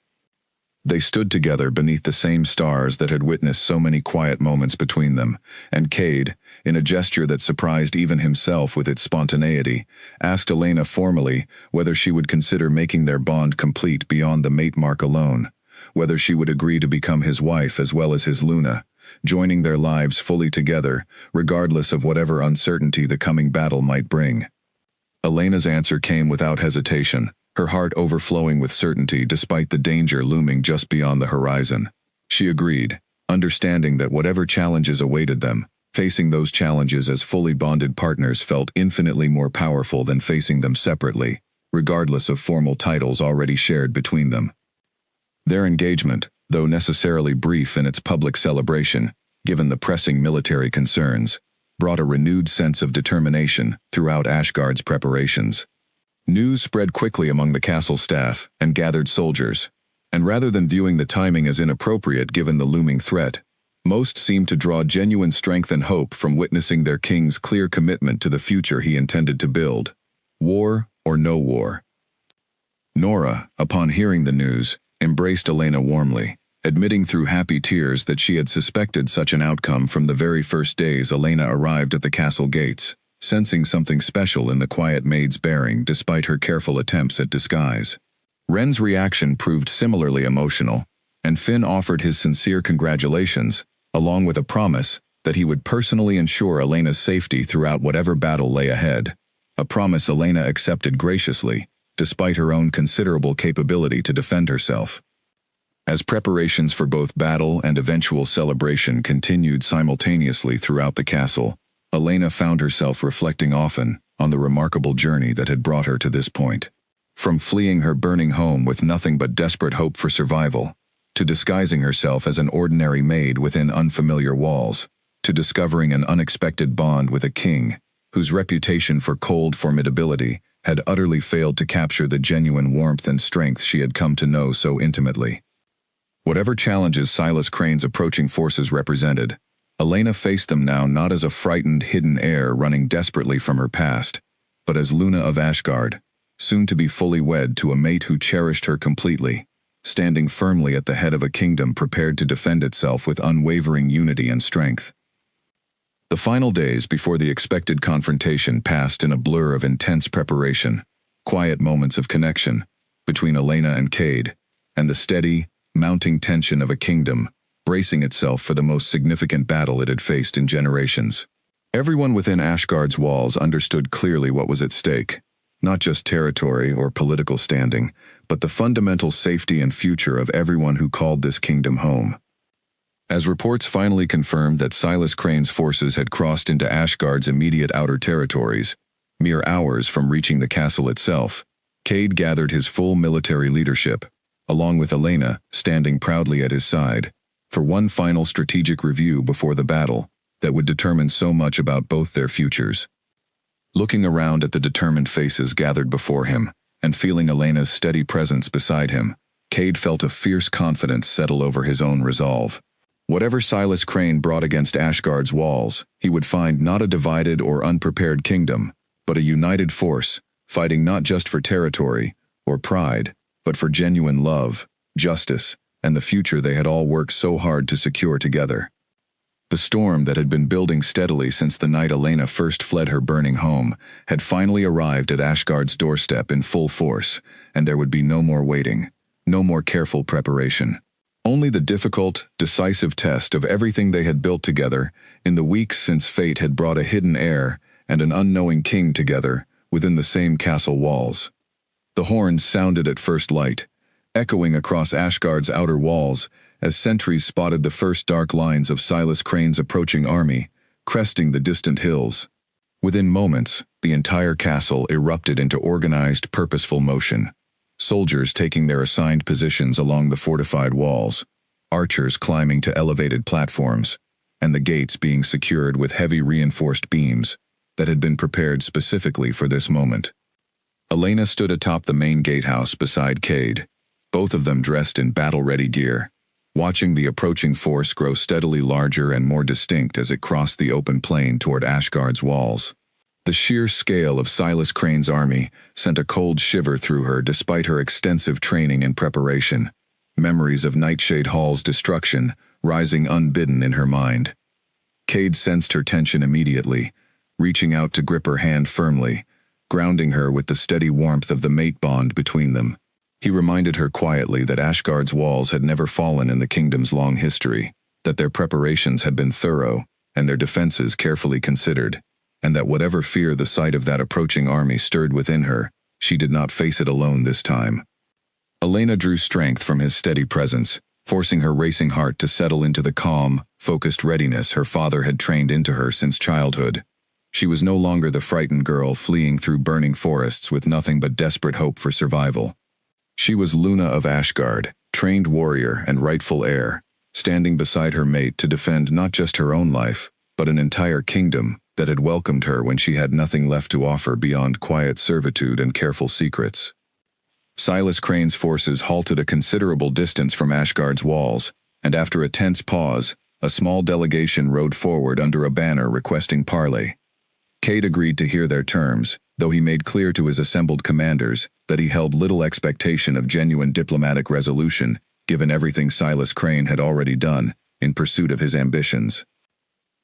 They stood together beneath the same stars that had witnessed so many quiet moments between them, and Cade, in a gesture that surprised even himself with its spontaneity, asked Elena formally whether she would consider making their bond complete beyond the mate mark alone, whether she would agree to become his wife as well as his Luna, joining their lives fully together, regardless of whatever uncertainty the coming battle might bring. Elena's answer came without hesitation, her heart overflowing with certainty despite the danger looming just beyond the horizon. She agreed, understanding that whatever challenges awaited them, facing those challenges as fully bonded partners felt infinitely more powerful than facing them separately, regardless of formal titles already shared between them. Their engagement, though necessarily brief in its public celebration, given the pressing military concerns, brought a renewed sense of determination throughout Ashgard's preparations. News spread quickly among the castle staff and gathered soldiers, and rather than viewing the timing as inappropriate given the looming threat, Most seemed to draw genuine strength and hope from witnessing their king's clear commitment to the future he intended to build. War or no war. Nora, upon hearing the news, embraced Elena warmly, admitting through happy tears that she had suspected such an outcome from the very first days Elena arrived at the castle gates, sensing something special in the quiet maid's bearing despite her careful attempts at disguise. Ren's reaction proved similarly emotional, and Finn offered his sincere congratulations, along with a promise that he would personally ensure Elena's safety throughout whatever battle lay ahead, a promise Elena accepted graciously, despite her own considerable capability to defend herself. As preparations for both battle and eventual celebration continued simultaneously throughout the castle, Elena found herself reflecting often on the remarkable journey that had brought her to this point. From fleeing her burning home with nothing but desperate hope for survival, to disguising herself as an ordinary maid within unfamiliar walls, to discovering an unexpected bond with a king, whose reputation for cold formidability had utterly failed to capture the genuine warmth and strength she had come to know so intimately. Whatever challenges Silas Crane's approaching forces represented, Elena faced them now not as a frightened, hidden heir running desperately from her past, but as Luna of Ashgard, soon to be fully wed to a mate who cherished her completely, standing firmly at the head of a kingdom prepared to defend itself with unwavering unity and strength. The final days before the expected confrontation passed in a blur of intense preparation, quiet moments of connection between Elena and Cade, and the steady, mounting tension of a kingdom bracing itself for the most significant battle it had faced in generations. Everyone within Ashgard's walls understood clearly what was at stake, not just territory or political standing, but the fundamental safety and future of everyone who called this kingdom home. As reports finally confirmed that Silas Crane's forces had crossed into Ashgard's immediate outer territories, mere hours from reaching the castle itself, Cade gathered his full military leadership, along with Elena standing proudly at his side, for one final strategic review before the battle that would determine so much about both their futures. Looking around at the determined faces gathered before him, and feeling Elena's steady presence beside him, Cade felt a fierce confidence settle over his own resolve. Whatever Silas Crane brought against Ashgard's walls, he would find not a divided or unprepared kingdom, but a united force, fighting not just for territory or pride, but for genuine love, justice, and the future they had all worked so hard to secure together. The storm that had been building steadily since the night Elena first fled her burning home had finally arrived at Ashgard's doorstep in full force, and there would be no more waiting, no more careful preparation. Only the difficult, decisive test of everything they had built together in the weeks since fate had brought a hidden heir and an unknowing king together within the same castle walls. The horns sounded at first light, echoing across Ashgard's outer walls as sentries spotted the first dark lines of Silas Crane's approaching army, cresting the distant hills. Within moments, the entire castle erupted into organized, purposeful motion. Soldiers taking their assigned positions along the fortified walls, archers climbing to elevated platforms, and the gates being secured with heavy reinforced beams that had been prepared specifically for this moment. Elena stood atop the main gatehouse beside Cade, both of them dressed in battle-ready gear, watching the approaching force grow steadily larger and more distinct as it crossed the open plain toward Ashgard's walls. The sheer scale of Silas Crane's army sent a cold shiver through her despite her extensive training and preparation, memories of Nightshade Hall's destruction rising unbidden in her mind. Cade sensed her tension immediately, reaching out to grip her hand firmly, grounding her with the steady warmth of the mate bond between them. He reminded her quietly that Ashgard's walls had never fallen in the kingdom's long history, that their preparations had been thorough and their defenses carefully considered, and that whatever fear the sight of that approaching army stirred within her, she did not face it alone this time. Elena drew strength from his steady presence, forcing her racing heart to settle into the calm, focused readiness her father had trained into her since childhood. She was no longer the frightened girl fleeing through burning forests with nothing but desperate hope for survival. She was Luna of Ashgard, trained warrior and rightful heir, standing beside her mate to defend not just her own life, but an entire kingdom that had welcomed her when she had nothing left to offer beyond quiet servitude and careful secrets. Silas Crane's forces halted a considerable distance from Ashgard's walls, and after a tense pause, A small delegation rode forward under a banner requesting parley. Cade agreed to hear their terms, though he made clear to his assembled commanders that he held little expectation of genuine diplomatic resolution, given everything Silas Crane had already done in pursuit of his ambitions.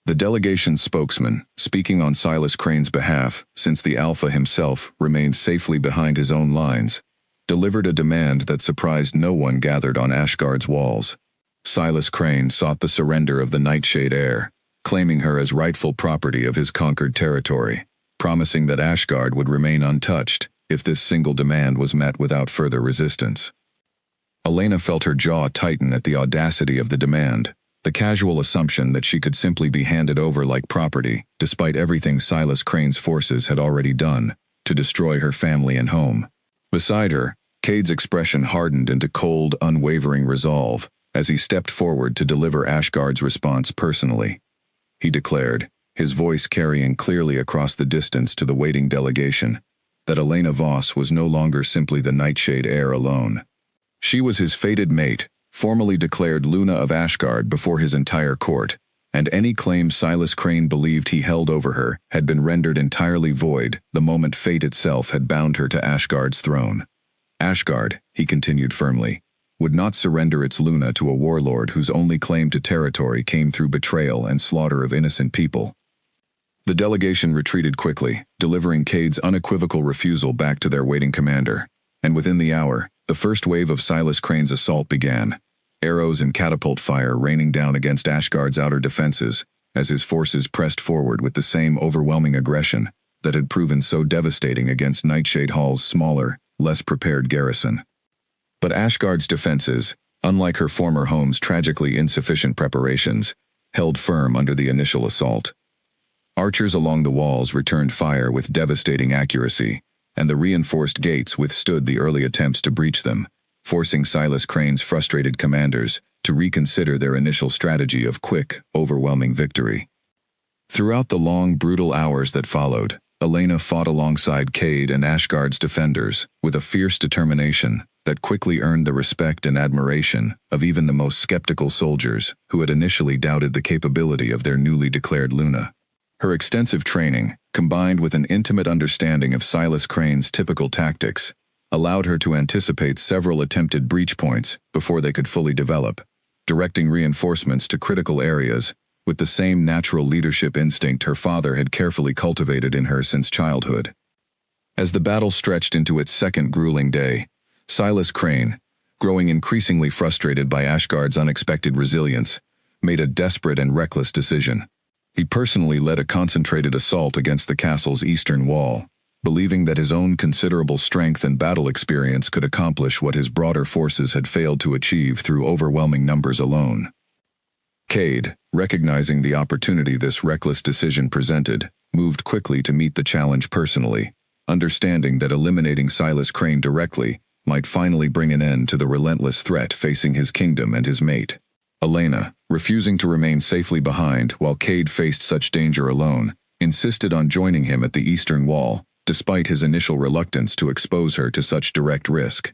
The delegation's spokesman, speaking on Silas Crane's behalf, since the Alpha himself remained safely behind his own lines, delivered a demand that surprised no one gathered on Ashgard's walls. Silas Crane sought the surrender of the Nightshade heir, claiming her as rightful property of his conquered territory, promising that Ashgard would remain untouched if this single demand was met without further resistance. Elena felt her jaw tighten at the audacity of the demand, the casual assumption that she could simply be handed over like property, despite everything Silas Crane's forces had already done to destroy her family and home. Beside her, Cade's expression hardened into cold, unwavering resolve as he stepped forward to deliver Ashgard's response personally. He declared, his voice carrying clearly across the distance to the waiting delegation, that Elena Voss was no longer simply the Nightshade heir alone. She was his fated mate, formally declared Luna of Ashgard before his entire court, and any claim Silas Crane believed he held over her had been rendered entirely void the moment fate itself had bound her to Ashgard's throne. Ashgard, he continued firmly, would not surrender its Luna to a warlord whose only claim to territory came through betrayal and slaughter of innocent people. The delegation retreated quickly, delivering Cade's unequivocal refusal back to their waiting commander, and within the hour, the first wave of Silas Crane's assault began, arrows and catapult fire raining down against Ashgard's outer defenses as his forces pressed forward with the same overwhelming aggression that had proven so devastating against Nightshade Hall's smaller, less prepared garrison. But Ashgard's defenses, unlike her former home's tragically insufficient preparations, held firm under the initial assault. Archers along the walls returned fire with devastating accuracy, and the reinforced gates withstood the early attempts to breach them, forcing Silas Crane's frustrated commanders to reconsider their initial strategy of quick, overwhelming victory. Throughout the long, brutal hours that followed, Elena fought alongside Cade and Ashgard's defenders with a fierce determination that quickly earned the respect and admiration of even the most skeptical soldiers who had initially doubted the capability of their newly declared Luna. Her extensive training, combined with an intimate understanding of Silas Crane's typical tactics, allowed her to anticipate several attempted breach points before they could fully develop, directing reinforcements to critical areas with the same natural leadership instinct her father had carefully cultivated in her since childhood. As the battle stretched into its second grueling day, Silas Crane, growing increasingly frustrated by Ashgard's unexpected resilience, made a desperate and reckless decision. He personally led a concentrated assault against the castle's eastern wall, believing that his own considerable strength and battle experience could accomplish what his broader forces had failed to achieve through overwhelming numbers alone. Cade, recognizing the opportunity this reckless decision presented, moved quickly to meet the challenge personally, understanding that eliminating Silas Crane directly might finally bring an end to the relentless threat facing his kingdom and his mate. Elena, refusing to remain safely behind while Cade faced such danger alone, insisted on joining him at the eastern wall, despite his initial reluctance to expose her to such direct risk.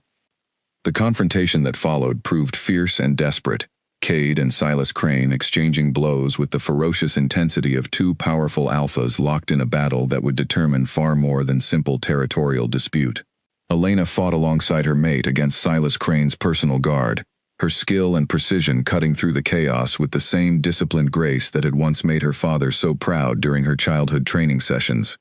The confrontation that followed proved fierce and desperate, Cade and Silas Crane exchanging blows with the ferocious intensity of two powerful alphas locked in a battle that would determine far more than simple territorial dispute. Elena fought alongside her mate against Silas Crane's personal guard, her skill and precision cutting through the chaos with the same disciplined grace that had once made her father so proud during her childhood training sessions.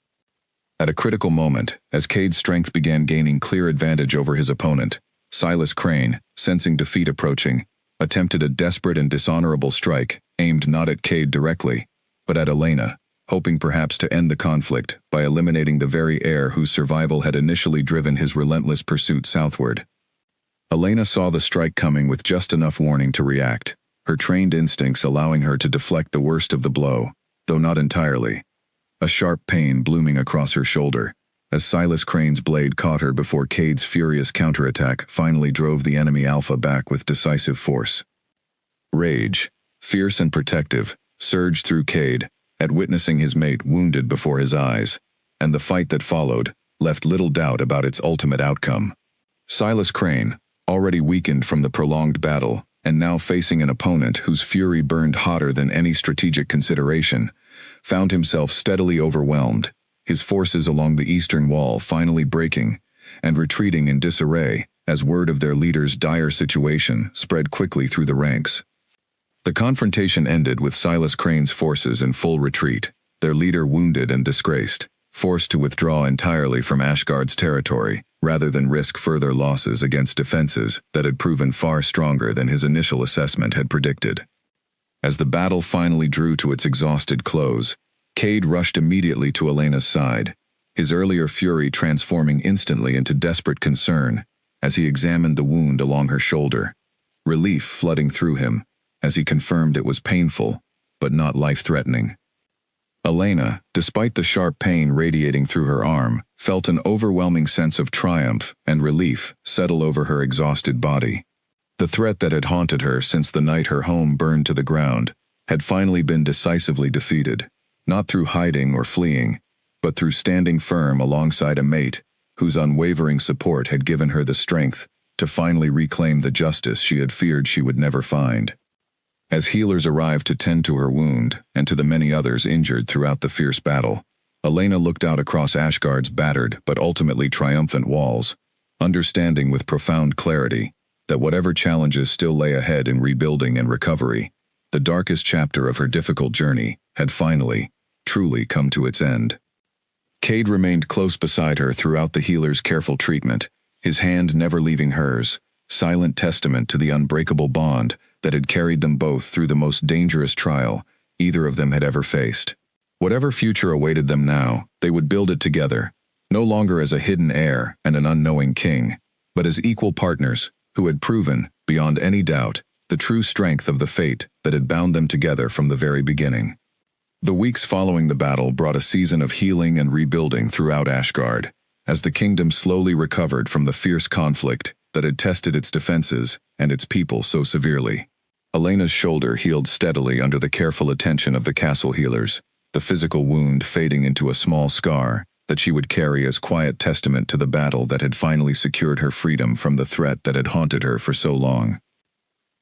At a critical moment, as Cade's strength began gaining clear advantage over his opponent, Silas Crane, sensing defeat approaching, attempted a desperate and dishonorable strike aimed not at Cade directly, but at Elena, hoping perhaps to end the conflict by eliminating the very heir whose survival had initially driven his relentless pursuit southward. Elena saw the strike coming with just enough warning to react, her trained instincts allowing her to deflect the worst of the blow, though not entirely. A sharp pain blooming across her shoulder, as Silas Crane's blade caught her before Cade's furious counterattack finally drove the enemy Alpha back with decisive force. Rage, fierce and protective, surged through Cade at witnessing his mate wounded before his eyes, and the fight that followed left little doubt about its ultimate outcome. Silas Crane, already weakened from the prolonged battle, and now facing an opponent whose fury burned hotter than any strategic consideration, found himself steadily overwhelmed, his forces along the eastern wall finally breaking and retreating in disarray as word of their leader's dire situation spread quickly through the ranks. The confrontation ended with Silas Crane's forces in full retreat, their leader wounded and disgraced, forced to withdraw entirely from Ashgard's territory, rather than risk further losses against defenses that had proven far stronger than his initial assessment had predicted. As the battle finally drew to its exhausted close, Cade rushed immediately to Elena's side, his earlier fury transforming instantly into desperate concern as he examined the wound along her shoulder, relief flooding through him as he confirmed it was painful, but not life-threatening. Elena, despite the sharp pain radiating through her arm, felt an overwhelming sense of triumph and relief settle over her exhausted body. The threat that had haunted her since the night her home burned to the ground had finally been decisively defeated, not through hiding or fleeing, but through standing firm alongside a mate whose unwavering support had given her the strength to finally reclaim the justice she had feared she would never find. As healers arrived to tend to her wound and to the many others injured throughout the fierce battle, Elena looked out across Ashgard's battered but ultimately triumphant walls, understanding with profound clarity that whatever challenges still lay ahead in rebuilding and recovery, the darkest chapter of her difficult journey had finally, truly come to its end. Cade remained close beside her throughout the healer's careful treatment, his hand never leaving hers, silent testament to the unbreakable bond that had carried them both through the most dangerous trial either of them had ever faced. Whatever future awaited them now, they would build it together, no longer as a hidden heir and an unknowing king, but as equal partners who had proven, beyond any doubt, the true strength of the fate that had bound them together from the very beginning. The weeks following the battle brought a season of healing and rebuilding throughout Ashgard, as the kingdom slowly recovered from the fierce conflict that had tested its defenses and its people so severely. Elena's shoulder healed steadily under the careful attention of the castle healers, the physical wound fading into a small scar that she would carry as quiet testament to the battle that had finally secured her freedom from the threat that had haunted her for so long.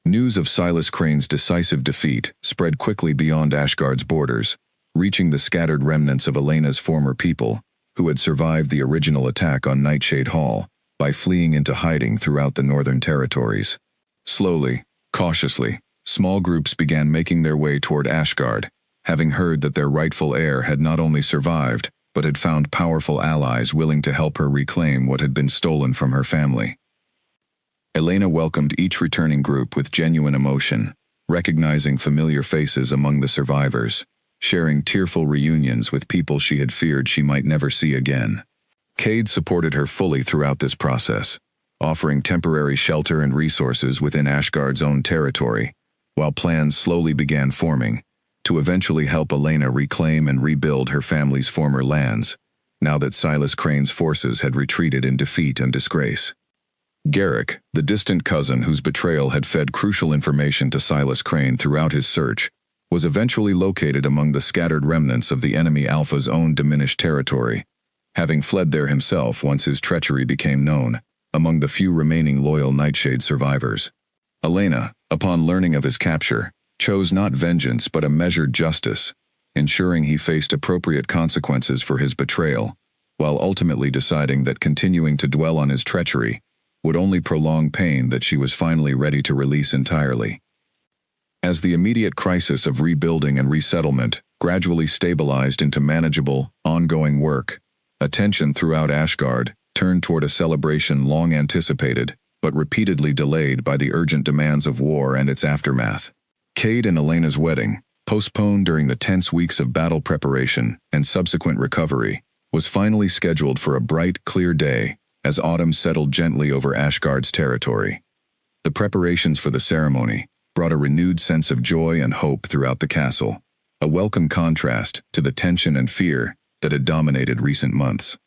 News of Silas Crane's decisive defeat spread quickly beyond Ashgard's borders, reaching the scattered remnants of Elena's former people, who had survived the original attack on Nightshade Hall by fleeing into hiding throughout the northern territories. Slowly, cautiously, small groups began making their way toward Ashgard, having heard that their rightful heir had not only survived, but had found powerful allies willing to help her reclaim what had been stolen from her family. Elena welcomed each returning group with genuine emotion, recognizing familiar faces among the survivors, sharing tearful reunions with people she had feared she might never see again. Cade supported her fully throughout this process, offering temporary shelter and resources within Ashgard's own territory, while plans slowly began forming to eventually help Elena reclaim and rebuild her family's former lands, now that Silas Crane's forces had retreated in defeat and disgrace. Garrick, the distant cousin whose betrayal had fed crucial information to Silas Crane throughout his search, was eventually located among the scattered remnants of the enemy Alpha's own diminished territory, having fled there himself once his treachery became known, among the few remaining loyal Nightshade survivors. Elena, upon learning of his capture, chose not vengeance but a measured justice, ensuring he faced appropriate consequences for his betrayal, while ultimately deciding that continuing to dwell on his treachery would only prolong pain that she was finally ready to release entirely. As the immediate crisis of rebuilding and resettlement gradually stabilized into manageable, ongoing work, attention throughout Ashgard turned toward a celebration long anticipated, but repeatedly delayed by the urgent demands of war and its aftermath. Cade and Elena's wedding, postponed during the tense weeks of battle preparation and subsequent recovery, was finally scheduled for a bright, clear day as autumn settled gently over Ashgard's territory. The preparations for the ceremony brought a renewed sense of joy and hope throughout the castle, a welcome contrast to the tension and fear that had dominated recent months.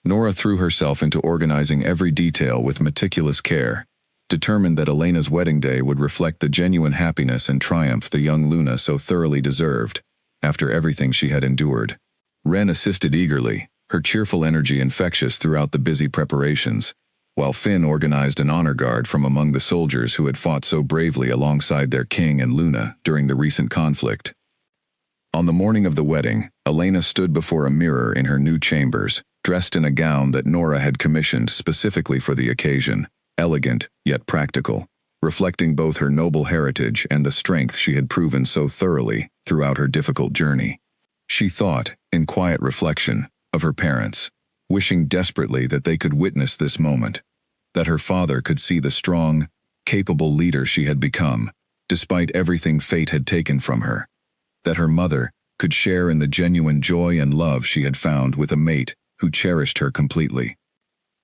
Nora threw herself into organizing every detail with meticulous care, determined that Elena's wedding day would reflect the genuine happiness and triumph the young Luna so thoroughly deserved, after everything she had endured. Ren assisted eagerly, her cheerful energy infectious throughout the busy preparations, while Finn organized an honor guard from among the soldiers who had fought so bravely alongside their king and Luna during the recent conflict. On the morning of the wedding, Elena stood before a mirror in her new chambers, dressed in a gown that Nora had commissioned specifically for the occasion, elegant yet practical, reflecting both her noble heritage and the strength she had proven so thoroughly throughout her difficult journey. She thought, in quiet reflection, of her parents, wishing desperately that they could witness this moment, that her father could see the strong, capable leader she had become, despite everything fate had taken from her, that her mother could share in the genuine joy and love she had found with a mate who cherished her completely.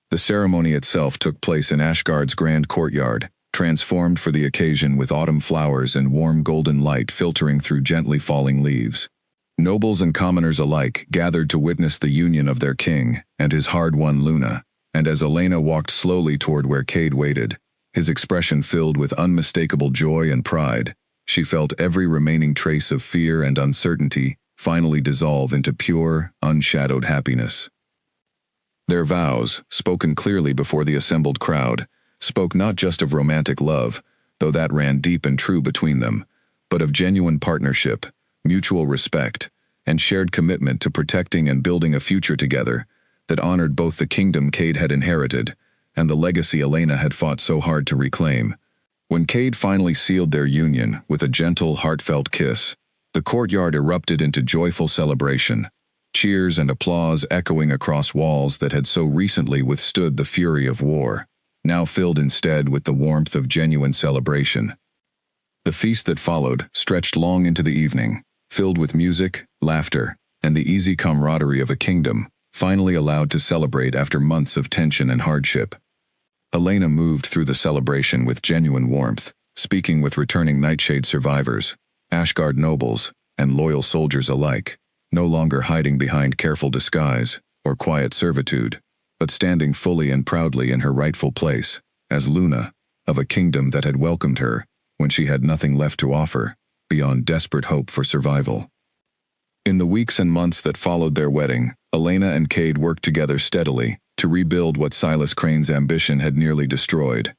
The ceremony itself took place in Ashgard's grand courtyard, transformed for the occasion with autumn flowers and warm golden light filtering through gently falling leaves. Nobles and commoners alike gathered to witness the union of their king and his hard-won Luna, and as Elena walked slowly toward where Cade waited, his expression filled with unmistakable joy and pride, she felt every remaining trace of fear and uncertainty finally dissolve into pure, unshadowed happiness. Their vows, spoken clearly before the assembled crowd, spoke not just of romantic love, though that ran deep and true between them, but of genuine partnership, mutual respect, and shared commitment to protecting and building a future together that honored both the kingdom Cade had inherited and the legacy Elena had fought so hard to reclaim. When Cade finally sealed their union with a gentle, heartfelt kiss, the courtyard erupted into joyful celebration, cheers and applause echoing across walls that had so recently withstood the fury of war, now filled instead with the warmth of genuine celebration. The feast that followed stretched long into the evening, filled with music, laughter, and the easy camaraderie of a kingdom, finally allowed to celebrate after months of tension and hardship. Elena moved through the celebration with genuine warmth, speaking with returning Nightshade survivors, Ashgard nobles, and loyal soldiers alike, no longer hiding behind careful disguise or quiet servitude, but standing fully and proudly in her rightful place, as Luna, of a kingdom that had welcomed her when she had nothing left to offer, beyond desperate hope for survival. In the weeks and months that followed their wedding, Elena and Cade worked together steadily to rebuild what Silas Crane's ambition had nearly destroyed.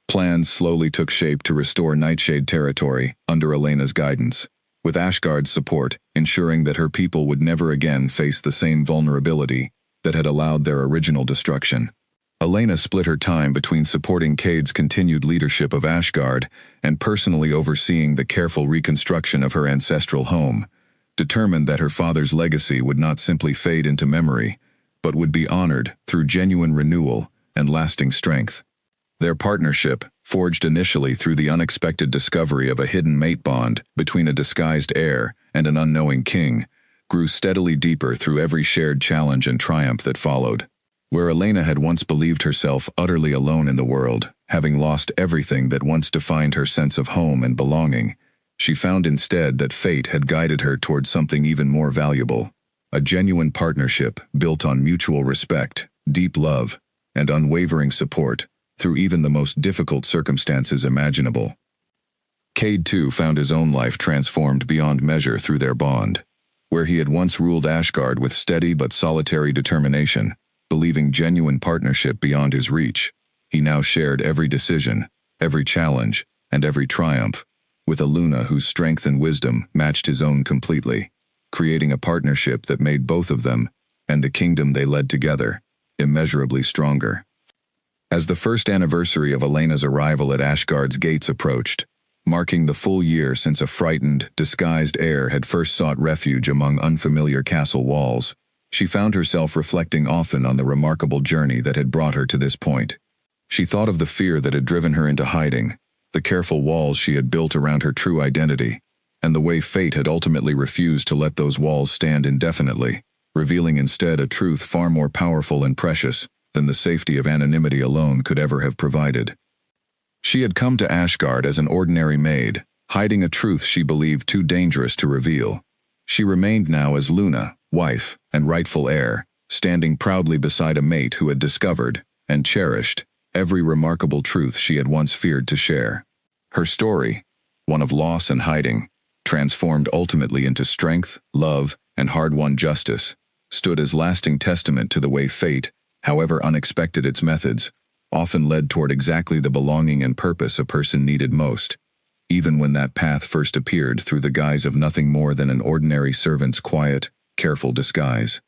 Plans slowly took shape to restore Nightshade territory under Elena's guidance, with Ashgard's support ensuring that her people would never again face the same vulnerability that had allowed their original destruction. Elena split her time between supporting Cade's continued leadership of Ashgard and personally overseeing the careful reconstruction of her ancestral home, determined that her father's legacy would not simply fade into memory, but would be honored through genuine renewal and lasting strength. Their partnership, forged initially through the unexpected discovery of a hidden mate bond between a disguised heir and an unknowing king, grew steadily deeper through every shared challenge and triumph that followed. Where Elena had once believed herself utterly alone in the world, having lost everything that once defined her sense of home and belonging, she found instead that fate had guided her towards something even more valuable, a genuine partnership built on mutual respect, deep love, and unwavering support through even the most difficult circumstances imaginable. Cade too found his own life transformed beyond measure through their bond. Where he had once ruled Ashgard with steady but solitary determination, believing genuine partnership beyond his reach, he now shared every decision, every challenge, and every triumph, with a Luna whose strength and wisdom matched his own completely, creating a partnership that made both of them, and the kingdom they led together, immeasurably stronger. As the first anniversary of Elena's arrival at Ashgard's gates approached, marking the full year since a frightened, disguised heir had first sought refuge among unfamiliar castle walls, she found herself reflecting often on the remarkable journey that had brought her to this point. She thought of the fear that had driven her into hiding, the careful walls she had built around her true identity, and the way fate had ultimately refused to let those walls stand indefinitely, revealing instead a truth far more powerful and precious than the safety of anonymity alone could ever have provided. She had come to Ashgard as an ordinary maid, hiding a truth she believed too dangerous to reveal. She remained now as Luna, wife and rightful heir, standing proudly beside a mate who had discovered, and cherished, every remarkable truth she had once feared to share. Her story, one of loss and hiding, transformed ultimately into strength, love, and hard-won justice, stood as lasting testament to the way fate, however unexpected its methods, often led toward exactly the belonging and purpose a person needed most, even when that path first appeared through the guise of nothing more than an ordinary servant's quiet, careful disguise.